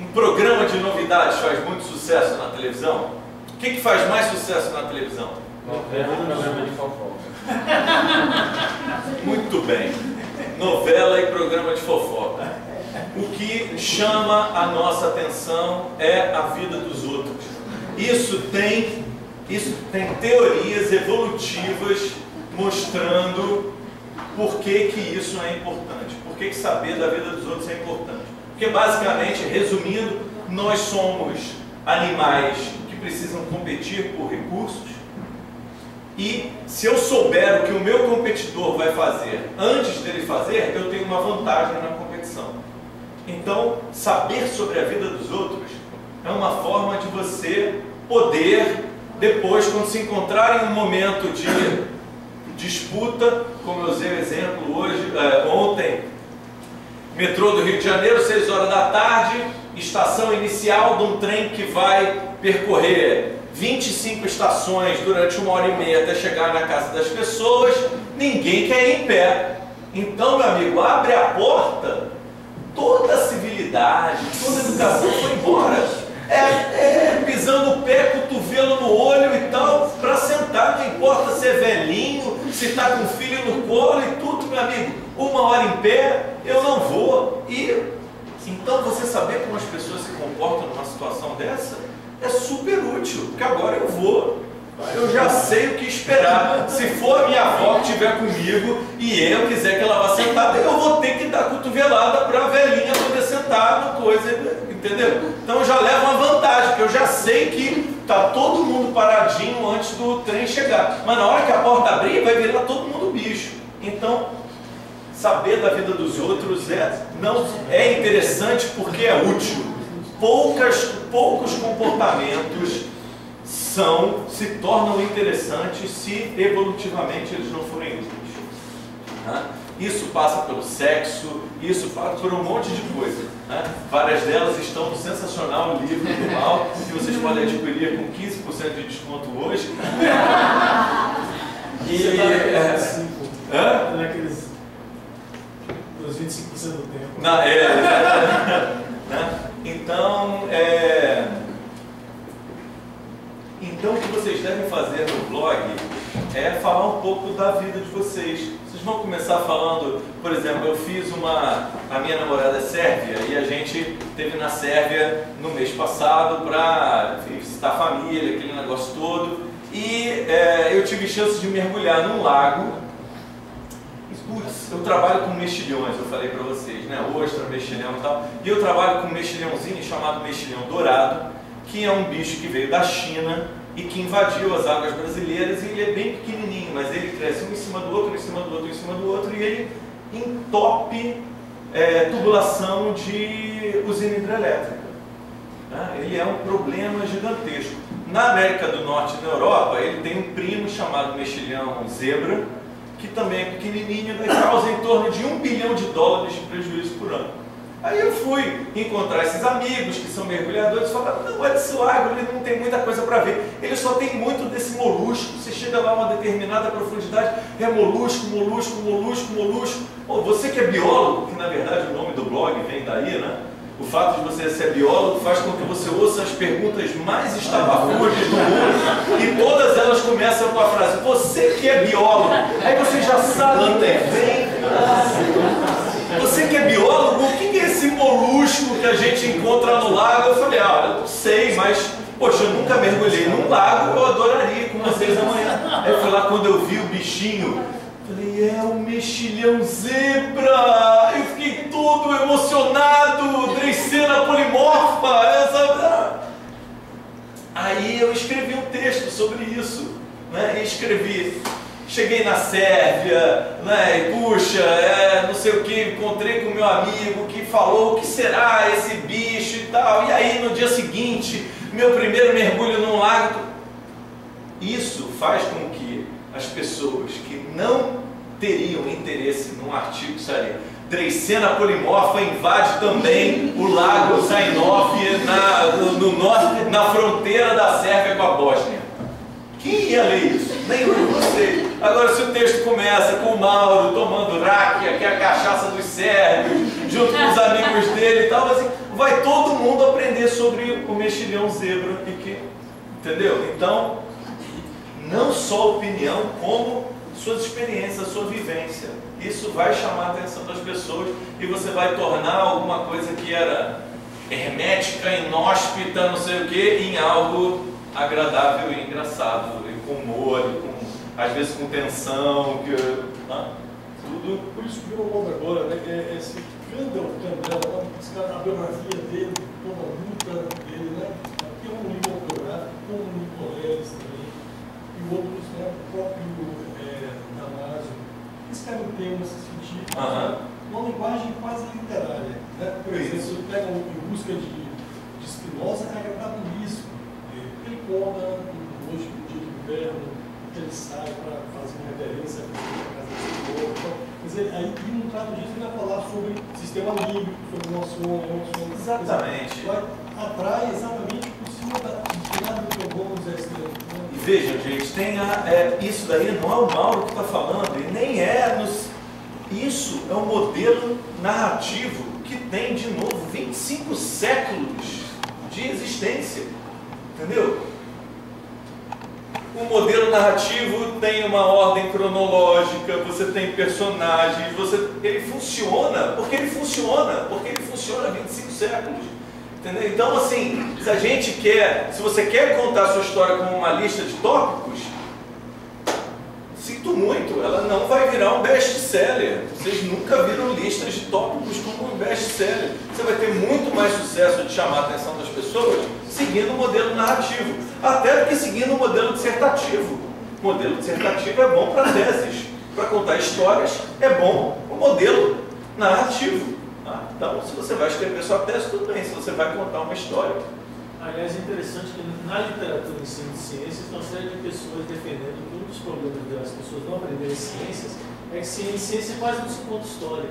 Um programa de novidades faz muito sucesso na televisão? O que faz mais sucesso na televisão? Novela e programa de fofoca. Muito bem. Novela e programa de fofoca. O que chama a nossa atenção é a vida dos outros. Isso tem teorias evolutivas mostrando por que isso é importante. que saber da vida dos outros é importante. Porque basicamente, resumindo, nós somos animais que precisam competir por recursos, e se eu souber o que o meu competidor vai fazer antes dele fazer, eu tenho uma vantagem na competição. Então, saber sobre a vida dos outros é uma forma de você poder, depois, quando se encontrar em um momento de disputa, como eu usei o exemplo hoje, ontem, metrô do Rio de Janeiro, 6 horas da tarde, estação inicial de um trem que vai percorrer 25 estações durante 1h30 até chegar na casa das pessoas, ninguém quer ir em pé. Então, meu amigo, abre a porta, toda a civilidade, toda a educação foi embora. Pisando o pé, cotovelo no olho e tal, para sentar, não importa se é velhinho, se está com filho no colo e tudo, meu amigo. 1 hora em pé, eu não vou. E então você saber como as pessoas se comportam numa situação dessa é super útil, porque agora eu vou. Eu já sei o que esperar. Se for a minha avó que estiver comigo e eu quiser que ela vá sentada, eu vou ter que dar cotovelada para a velhinha poder sentar no coisa, entendeu? Então eu já levo uma vantagem, porque eu já sei que está todo mundo paradinho antes do trem chegar. Mas na hora que a porta abrir, vai virar todo mundo bicho. Então, saber da vida dos outros é interessante porque é útil. Poucos comportamentos se tornam interessantes se evolutivamente eles não forem úteis. Isso passa pelo sexo, isso passa por um monte de coisa. Várias delas estão no sensacional livro do Mal, que vocês podem adquirir com 15% de desconto hoje. Naqueles 25% do tempo. Então o que vocês devem fazer no blog é falar um pouco da vida de vocês. Vocês vão começar falando, por exemplo, eu fiz a minha namorada é sérvia e a gente esteve na Sérvia no mês passado para visitar a família, aquele negócio todo, e eu tive chance de mergulhar num lago. Putz, eu trabalho com mexilhões, eu falei para vocês, né? Ostra, mexilhão e tal, e eu trabalho com um mexilhãozinho chamado mexilhão dourado, que é um bicho que veio da China e que invadiu as águas brasileiras, e ele é bem pequenininho, mas ele cresce um em cima do outro, em cima do outro, em cima do outro, e ele entope tubulação de usina hidrelétrica. Ele é um problema gigantesco. Na América do Norte e na Europa, ele tem um primo chamado mexilhão zebra, que também é pequenininho e causa em torno de $1 bilhão de prejuízo por ano. Aí eu fui encontrar esses amigos que são mergulhadores e falaram, não, olha esse lago, ele não tem muita coisa para ver, ele só tem muito desse molusco, você chega lá a uma determinada profundidade, é molusco, molusco, molusco, molusco. Você que é biólogo, que na verdade o nome do blog vem daí, né? O fato de você ser biólogo faz com que você ouça as perguntas mais estapafúrdias do mundo e todas elas começam com a frase, você que é biólogo, aí você já sabe onde vem. Você que é biólogo, o que é esse molusco que a gente encontra no lago? Eu falei, eu não sei, mas, poxa, eu nunca mergulhei num lago, eu adoraria ir com vocês amanhã. Aí eu fui lá, quando eu vi o bichinho, falei, é um mexilhão zebra! Eu fiquei todo emocionado, Dreissena polimorfa, Aí eu escrevi um texto sobre isso, né? E escrevi, cheguei na Sérvia, né? E puxa, não sei o que, encontrei com meu amigo que falou, o que será esse bicho e tal, e aí no dia seguinte, meu primeiro mergulho num lago. Isso faz com que as pessoas que não teriam interesse num artigo que seria Dreissena polimorfa invade também o lago Zainov na fronteira da Sérvia com a Bósnia. Quem ia ler isso? Nenhum de vocês. Agora, se o texto começa com o Mauro tomando ráquia, que é a cachaça dos sérvios, junto com os amigos dele e tal, assim, vai todo mundo aprender sobre o mexilhão zebra, entendeu? Então, não só opinião, como suas experiências, sua vivência. Isso vai chamar a atenção das pessoas e você vai tornar alguma coisa que era hermética, inóspita, não sei o que, em algo agradável e engraçado, e com humor, e às vezes com tensão. tudo. Por isso que virou moda agora, né? Esse Candela, a biografia dele, toda a luta dele, né? Aqui é um livro autográfico, como o Nicoleles também, e outros, né? O próprio Damásio. Escrevem temas científicos, uma linguagem quase literária, né? Por exemplo, se você pega Em Busca de Spinoza, é agradável. Ele conta, hoje, no dia do inverno, que ele sai para fazer uma reverência à casa do Senhor. Quer dizer, aí no caso disso ele vai falar sobre sistema límbico, sobre emoções. Exatamente. Vai atrai exatamente por cima do lado que vamos extremo. E vejam, gente, tem isso daí não é o Mauro que está falando, e nem isso é um modelo narrativo que tem, de novo, 25 séculos de existência. Entendeu? O modelo narrativo tem uma ordem cronológica, você tem personagens, ele funciona porque ele funciona há 25 séculos. Entendeu? Então, assim, se você quer contar a sua história como uma lista de tópicos, sinto muito, ela não vai virar um best-seller. Vocês nunca viram listas de tópicos como um best-seller. Você vai ter muito mais sucesso de chamar a atenção das pessoas seguindo o modelo narrativo, até do que seguindo o modelo dissertativo. O modelo dissertativo é bom para teses, para contar histórias é bom o modelo narrativo. Então, se você vai escrever sua tese, tudo bem. Se você vai contar uma história. Aliás, é interessante que na literatura e ensino de ciências, uma série de pessoas defendendo que um dos problemas das pessoas não aprenderem ciências é que ciência quase não se conta história.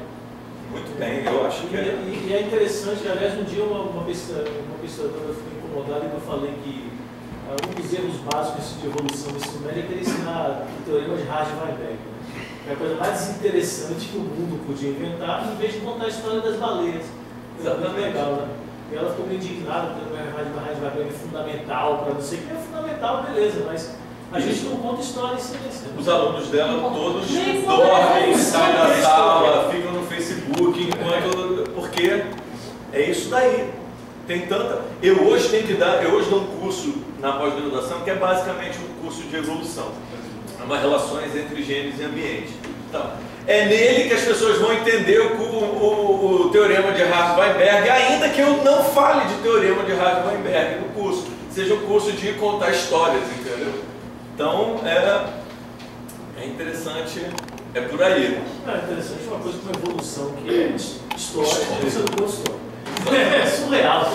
Muito bem, eu acho que E é interessante, aliás, um dia uma pesquisadora ficou incomodada e eu falei que um dos erros básicos de evolução do ensino médio é querer ensinar o teorema de Hardy-Weinberg. É a coisa mais interessante que o mundo podia inventar, em vez de contar a história das baleias. Exatamente. Legal, né? E ela ficou meio indignada, porque o Hardy-Weinberg é fundamental para não sei o que. É fundamental, beleza, mas a gente não conta história em ciência. Os alunos dela todos dormem, saem da sala, ficam no Facebook, porque é isso daí. Tem tanta. Eu hoje dou um curso na pós-graduação que é basicamente um curso de evolução. Uma relações entre genes e ambiente. Então, é nele que as pessoas vão entender o teorema de Hardy-Weinberg, ainda que eu não fale de teorema de Hardy-Weinberg no curso, seja um curso de contar histórias, entendeu? Então, é interessante, é por aí. É interessante uma coisa como evolução, que é história, você não gostou. É surreal.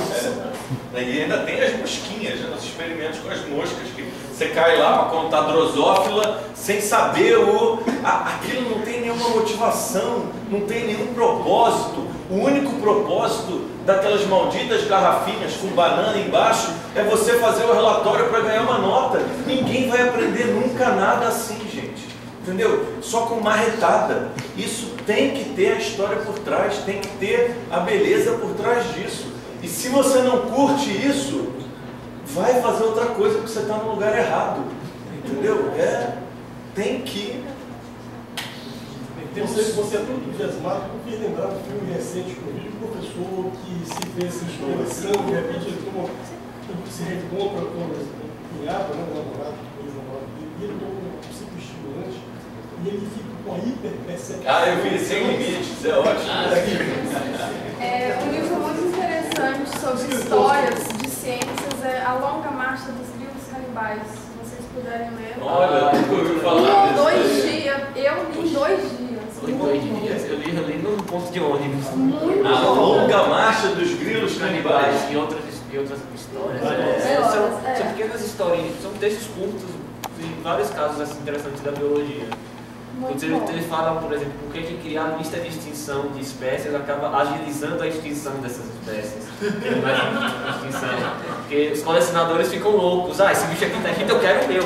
E ainda tem as mosquinhas, né, os experimentos com as moscas, que você cai lá para contar drosófila sem saber aquilo não tem nenhuma motivação, não tem nenhum propósito. O único propósito daquelas malditas garrafinhas com banana embaixo é você fazer o relatório para ganhar uma nota. Ninguém vai aprender nunca nada assim, gente. Entendeu? Só com marretada. Isso tem que ter a história por trás, tem que ter a beleza por trás disso. E se você não curte isso, vai fazer outra coisa porque você está no lugar errado. Entendeu? Tem que... Você é todo entusiasmado, eu fiz lembrar um filme recente que eu vi, um professor que se fez se exploração, de repente ele se reencontra com o cunhado, né, o namorado, e ele toma um psicoestimulante, e ele fica com a hiperpercepção. Eu vi Sem Limites, é ótimo. É um livro muito interessante sobre histórias de ciências, é A Longa Marcha dos Grilos Canibais. Se vocês puderem ler. Olha, eu ouvi falar em 2 dias, eu li em 2 dias. Em 2 dias, eu li num ponto de ônibus. Muito A bom. Longa Marcha dos Grilos Canibais. E outras histórias. São pequenas historinhas, são textos curtos em vários casos assim, interessantes da biologia. Ele fala, por exemplo, por que criar a lista de extinção de espécies acaba agilizando a extinção dessas espécies. Porque os colecionadores ficam loucos. Esse bicho aqui tá extinto, eu quero ver,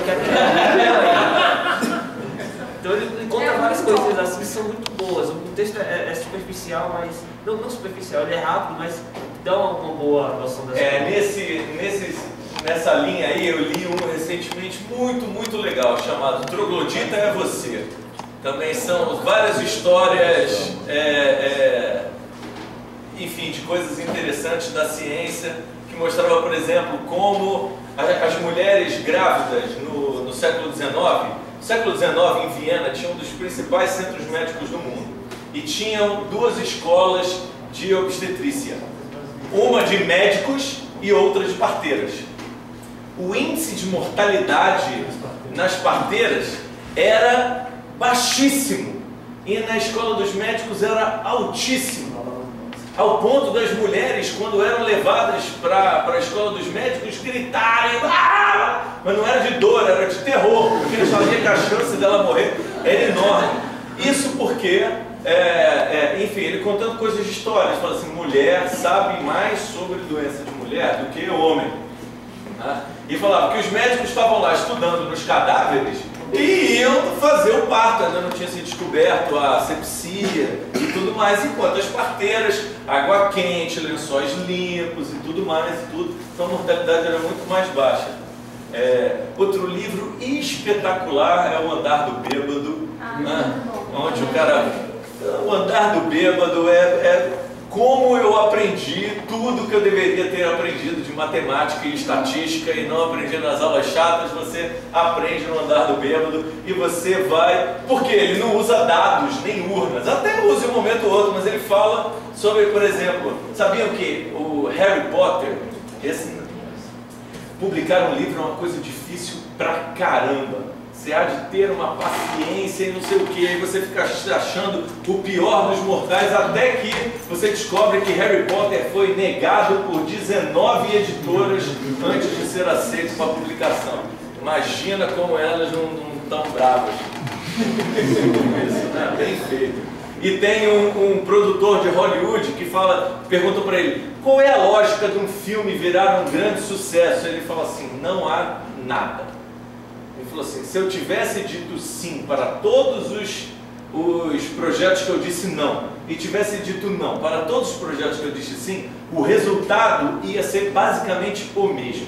Então ele conta várias coisas assim que são muito boas. O texto é superficial, mas... Não superficial, ele é rápido, mas dá uma boa noção das coisas. Nessa linha aí, eu li um recentemente muito legal, chamado Troglodita é Você. Também são várias histórias, enfim, de coisas interessantes da ciência, que mostrava, por exemplo, como as mulheres grávidas no século XIX século XIX, em Viena, tinha um dos principais centros médicos do mundo. E tinham duas escolas de obstetrícia. Uma de médicos e outra de parteiras. O índice de mortalidade nas parteiras era baixíssimo. E na escola dos médicos era altíssimo. Ao ponto das mulheres, quando eram levadas para a escola dos médicos, gritarem, mas não era de dor, era de terror, porque eles sabiam que a chance dela morrer era enorme. Isso porque, enfim, ele contando coisas de histórias, fala assim, mulher sabe mais sobre doença de mulher do que homem. E falava que os médicos estavam lá estudando nos cadáveres e iam fazer o parto, ainda não tinha sido descoberto a asepsia e tudo mais, enquanto as parteiras, água quente, lençóis limpos e tudo mais, então a mortalidade era muito mais baixa. Outro livro espetacular é O Andar do Bêbado, onde o cara... O Andar do Bêbado é como eu aprendi tudo que eu deveria ter aprendido de matemática e estatística e não aprendi nas aulas chatas. Você aprende no Andar do Bêbado e você vai... Porque ele não usa dados nem urnas, até usa em um momento ou outro, mas ele fala sobre, por exemplo, sabiam que o Harry Potter, publicar um livro é uma coisa difícil pra caramba. Você há de ter uma paciência e não sei o que, aí você fica achando o pior dos mortais, até que você descobre que Harry Potter foi negado por 19 editoras antes de ser aceito para publicação. Imagina como elas não estão bravas. Isso, né? Bem feito. E tem um produtor de Hollywood que pergunta para ele, qual é a lógica de um filme virar um grande sucesso? Ele fala assim, não há nada. Ele falou assim, se eu tivesse dito sim para todos os projetos que eu disse não, e tivesse dito não para todos os projetos que eu disse sim, o resultado ia ser basicamente o mesmo.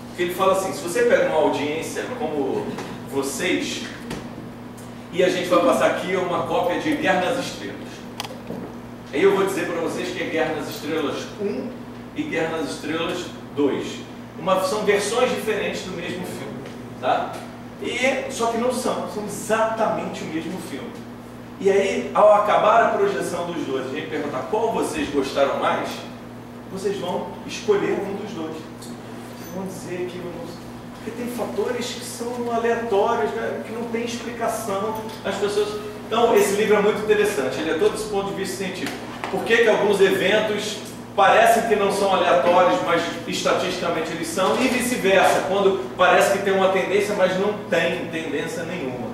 Porque ele fala assim, se você pega uma audiência como vocês, e a gente vai passar aqui uma cópia de Guerra nas Estrelas. Aí eu vou dizer para vocês que é Guerra nas Estrelas 1 e Guerra nas Estrelas 2. São versões diferentes do mesmo filme. Tá? Só que não são exatamente o mesmo filme. E aí, ao acabar a projeção dos dois, a gente perguntar qual vocês gostaram mais, vocês vão escolher um dos dois. Vocês vão dizer que... Porque tem fatores que são aleatórios, né? Que não tem explicação. As pessoas... Então, esse livro é muito interessante, ele é todo esse ponto de vista científico. Por que alguns eventos parecem que não são aleatórios, mas estatisticamente eles são, e vice-versa, quando parece que tem uma tendência, mas não tem tendência nenhuma.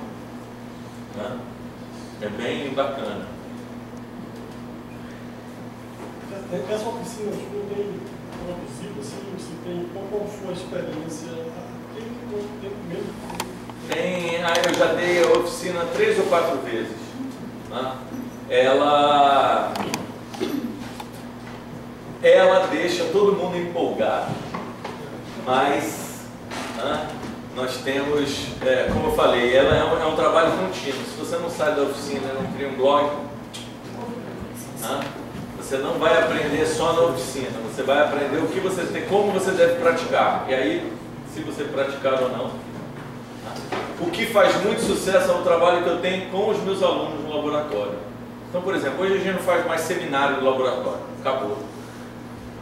Né? É bem bacana. Essa oficina, acho que não tem uma visita, assim, você tem, qual foi a experiência? Tem quanto tempo mesmo? Eu já dei a oficina 3 ou 4 vezes. Né? Ela deixa todo mundo empolgado, mas nós temos, como eu falei, ela é um trabalho contínuo. Se você não sai da oficina e não cria um blog, você não vai aprender só na oficina, você vai aprender o que você tem, como você deve praticar, e aí, se você praticar ou não. O que faz muito sucesso é o trabalho que eu tenho com os meus alunos no laboratório. Então, por exemplo, hoje a gente não faz mais seminário no laboratório, acabou.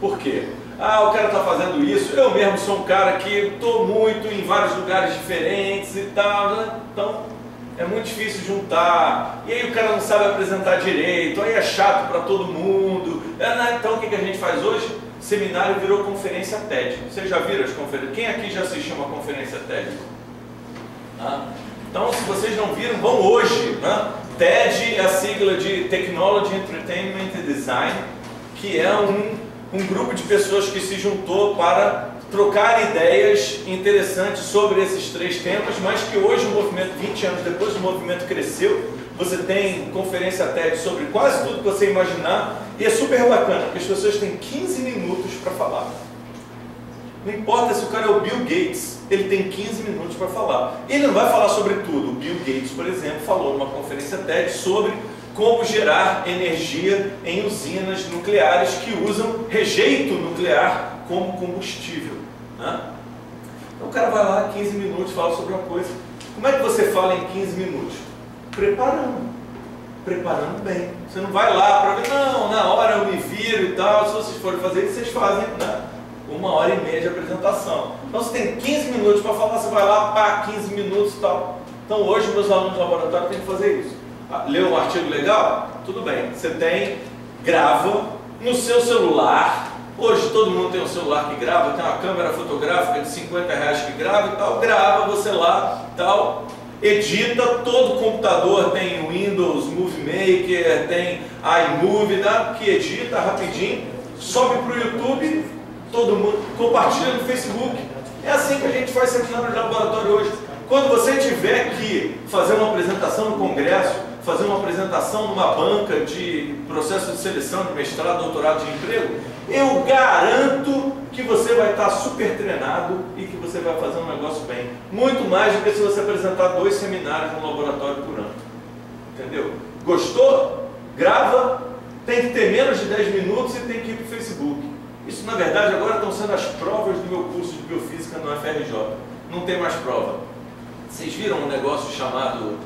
Por quê? O cara está fazendo isso, eu mesmo sou um cara que estou muito em vários lugares diferentes e tal, né? Então é muito difícil juntar, e aí o cara não sabe apresentar direito, aí é chato para todo mundo. Então o que a gente faz hoje? Seminário virou conferência TED. Vocês já viram as conferências? Quem aqui já assistiu uma conferência TED? Então, se vocês não viram, vão hoje. TED é a sigla de Technology, Entertainment and Design, que é um grupo de pessoas que se juntou para trocar ideias interessantes sobre esses 3 temas, mas que hoje o movimento, 20 anos depois, o movimento cresceu. Você tem conferência TED sobre quase tudo que você imaginar, e é super bacana, porque as pessoas têm 15 minutos para falar. Não importa se o cara é o Bill Gates, ele tem 15 minutos para falar. Ele não vai falar sobre tudo. O Bill Gates, por exemplo, falou numa conferência TED sobre como gerar energia em usinas nucleares que usam rejeito nuclear como combustível. Então o cara vai lá, 15 minutos, fala sobre uma coisa. Como é que você fala em 15 minutos? Preparando bem. Você não vai lá para ver, não, na hora eu me viro e tal. Se vocês forem fazer isso, vocês fazem 1h30 de apresentação. Então você tem 15 minutos para falar, você vai lá, pá, 15 minutos e tal. Então hoje meus alunos de laboratório têm que fazer isso. Leu um artigo legal? Tudo bem. Você grava no seu celular. Hoje todo mundo tem um celular que grava, tem uma câmera fotográfica de R$50 que grava e tal. Grava você lá, tal. Edita, todo computador tem Windows Movie Maker, tem iMovie, que edita rapidinho, sobe para o YouTube, todo mundo compartilha no Facebook. É assim que a gente faz seminário de laboratório hoje. Quando você tiver que fazer uma apresentação no congresso, fazer uma apresentação numa banca de processo de seleção de mestrado, doutorado de emprego, eu garanto que você vai estar super treinado e que você vai fazer um negócio bem. Muito mais do que se você apresentar 2 seminários no laboratório por ano. Entendeu? Gostou? Grava. Tem que ter menos de 10 minutos e tem que ir para o Facebook. Isso, na verdade, agora estão sendo as provas do meu curso de biofísica no FRJ. Não tem mais prova. Vocês viram um negócio chamado,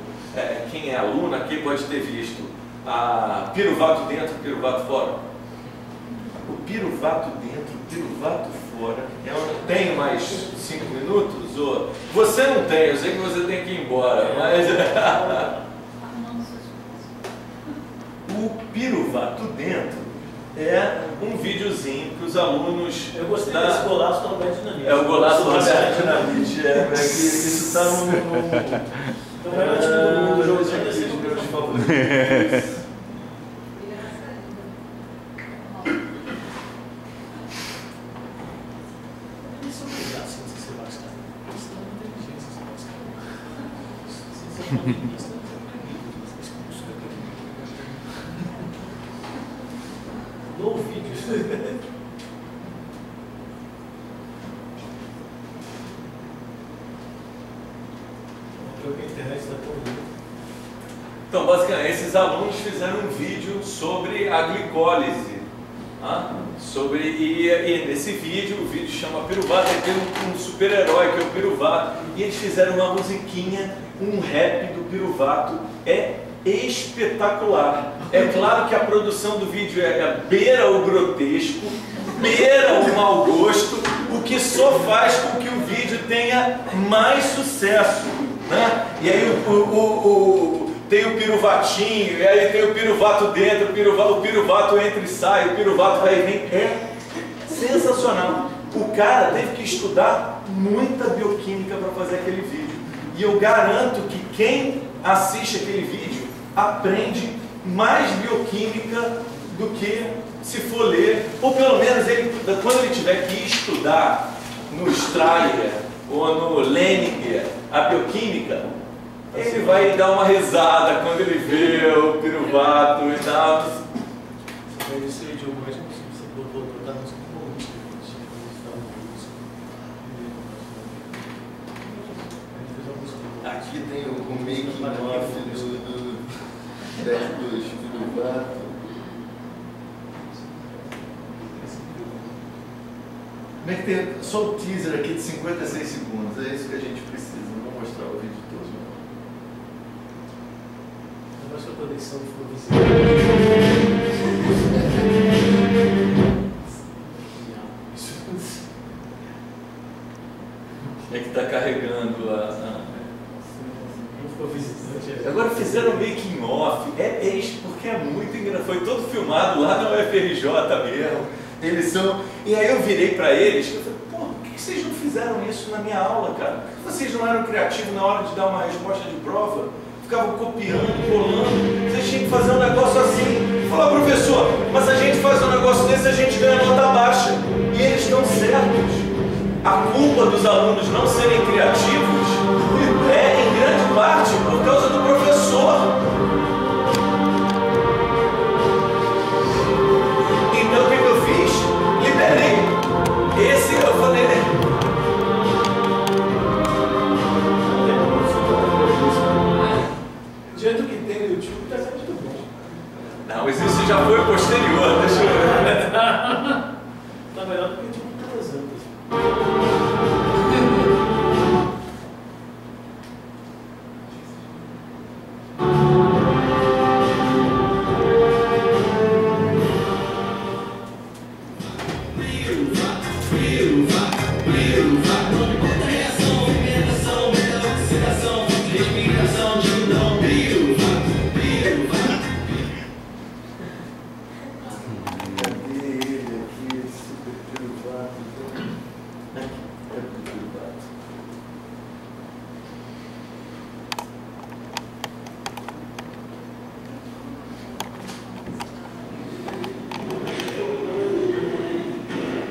quem é aluno aqui pode ter visto, a piruvato dentro, piruvato fora. O piruvato dentro, piruvato fora. Eu não tenho mais 5 minutos? Ou... Você não tem, eu sei que você tem que ir embora, mas... O piruvato dentro é um videozinho que os alunos... Eu gostei desse golaço do Roberto Dinamite. É o golaço do Roberto Dinamite, isso está no... Então era tipo no jogozinho desse meus favoritos. No vídeo. Porque a internet está tão boa. Então, basicamente, esses alunos fizeram um vídeo sobre a glicólise. E nesse vídeo, o vídeo chama Piruvato, e tem um super-herói que é o Piruvato. E eles fizeram uma musiquinha, um rap do Piruvato. É espetacular. É claro que a produção do vídeo beira o grotesco, beira o mau gosto, o que só faz com que o vídeo tenha mais sucesso, né? E aí tem o piruvatinho, e aí tem o piruvato dentro, o piruvato entra e sai, o piruvato vai e vem. É sensacional. O cara teve que estudar muita bioquímica para fazer aquele vídeo. E eu garanto que quem assiste aquele vídeo aprende mais bioquímica do que se for ler, ou pelo menos quando ele tiver que estudar no Strayer ou no Leninger a bioquímica, ele vai dar uma risada quando ele vê o piruvato e tal. Esse vídeo mais não você botou da música Aqui tem o making off do 10 piruvato. Como é que tem só o teaser aqui de 56 segundos? É isso que a gente precisa. Não vou mostrar o vídeo todo. Mas que a conexão for visível. É que está carregando a... Não ficou visitante. Agora fizeram making off. Porque é muito engraçado. Foi todo filmado lá na UFRJ mesmo. Eles são... E aí eu virei para eles e falei, pô, por que vocês não fizeram isso na minha aula, cara? Por que vocês não eram criativos na hora de dar uma resposta de prova? Ficavam copiando, colando. Vocês tinham que fazer um negócio assim. Falou, professor, mas a gente faz um negócio desse, a gente ganha nota baixa. E eles estão certos. A culpa dos alunos não serem criativos é, em grande parte, por causa do professor. Então, o que eu fiz? Liberei. Esse eu falei... Diante do que tem no YouTube, está sendo muito bom. Não, mas isso já foi posterior, deixa eu ver. Está melhor do que tipo todas as outras.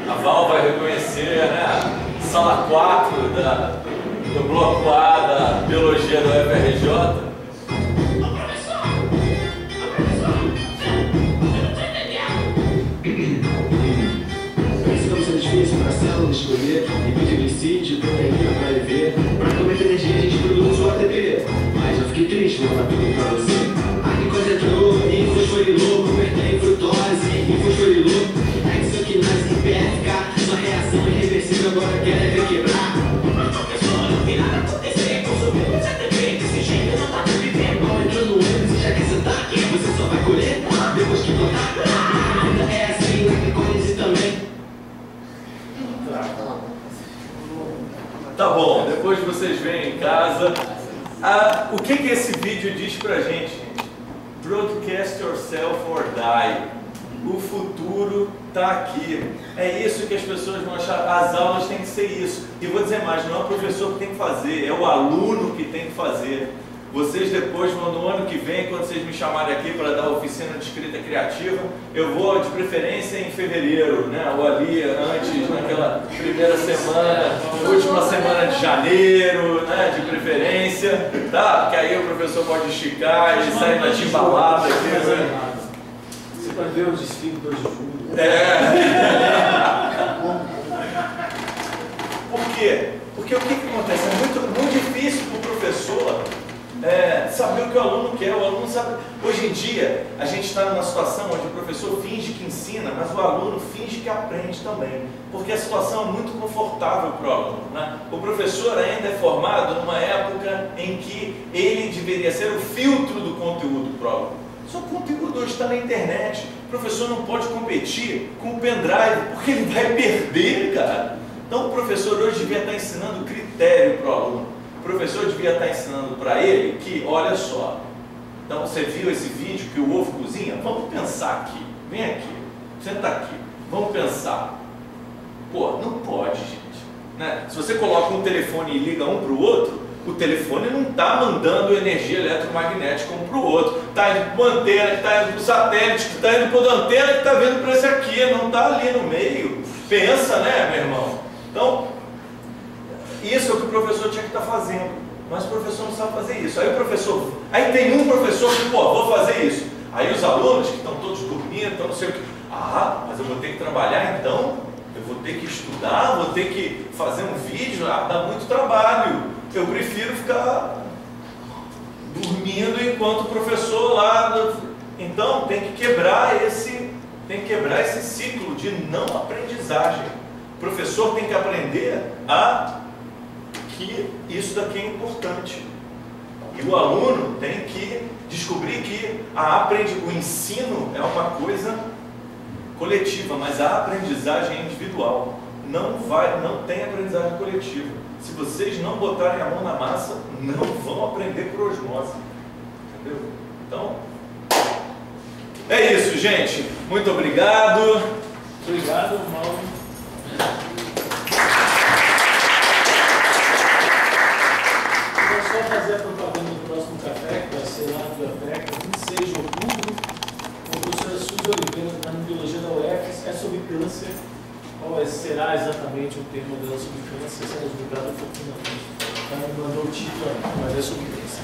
A Val vai reconhecer, né? Sala 4 do bloco A da Biologia do FRJ. Difícil para a célula escolher epiglicite, proteína para EV. Para comer energia a gente produz o ATP. Mas eu fiquei triste, vou dar tudo para você. Aqui concentrou em fosforilou, converter em frutose em fosforilou. Hexoquinase em PFK, sua reação é irreversível, agora quer ver quebrar. Professor, não tem nada a acontecer, consumindo esse ATP. Desse jeito não tá vivendo. Mal entrou no ônibus e já quer sentar aqui. Você só vai colher depois que plantar. Ainda é assim, na glicólise também. Tá bom, depois vocês veem em casa. O que esse vídeo diz pra gente? Broadcast yourself or die. O futuro tá aqui. É isso que as pessoas vão achar. As aulas têm que ser isso. E vou dizer mais, não é o professor que tem que fazer, é o aluno que tem que fazer. Vocês depois vão, no ano que vem, quando vocês me chamarem aqui para dar oficina de escrita criativa, eu vou de preferência em fevereiro, né? Ou ali antes, naquela primeira semana, última semana de janeiro, né? De preferência, tá? Porque aí o professor pode esticar e sair na timbalada aqui, né? Você vai ver o desfile 2 de julho. Por quê? Porque o que acontece? É muito difícil para o professor saber o que o aluno quer. O aluno sabe. Hoje em dia, a gente está numa situação onde o professor finge que ensina, mas o aluno finge que aprende também. Porque a situação é muito confortável para o aluno, né? O professor ainda é formado numa época em que ele deveria ser o filtro do conteúdo para o aluno. Só o conteúdo hoje está na internet. O professor não pode competir com o pendrive, porque ele vai perder, cara. Então o professor hoje devia estar ensinando critério para o aluno. O professor devia estar ensinando para ele que, olha só, então você viu esse vídeo que o ovo cozinha? Vamos pensar aqui, vem aqui, senta aqui, vamos pensar. Pô, não pode, gente, né? Se você coloca um telefone e liga um para o outro, o telefone não está mandando energia eletromagnética um para o outro, está indo para uma antena, que está indo para o satélite, que está indo para a antena, que está vindo para esse aqui, não está ali no meio. Pensa, né, meu irmão? Então, isso é o que o professor tinha que estar fazendo, mas o professor não sabe fazer isso. Aí tem um professor que, pô, vou fazer isso. Aí os alunos que estão todos dormindo, estão não sei o que, mas eu vou ter que trabalhar então, eu vou ter que estudar, vou ter que fazer um vídeo, dá muito trabalho. Eu prefiro ficar dormindo enquanto o professor lá. Então tem que quebrar esse ciclo de não aprendizagem. O professor tem que aprender que isso daqui é importante. E o aluno tem que descobrir que o ensino é uma coisa coletiva, mas a aprendizagem é individual. Não tem aprendizagem coletiva. Se vocês não botarem a mão na massa, não vão aprender por osmose. Entendeu? Então, é isso, gente. Muito obrigado. Obrigado, Mauro. Vou só fazer a propaganda do próximo café, que vai ser lá na biblioteca, 26 de outubro, com a professora Suzy Oliveira, da Biologia da UF, é sobre câncer. Qual será exatamente o tema dela sobre câncer? Será divulgado um pouquinho na frente. Ela me mandou o título, mas é sobre câncer.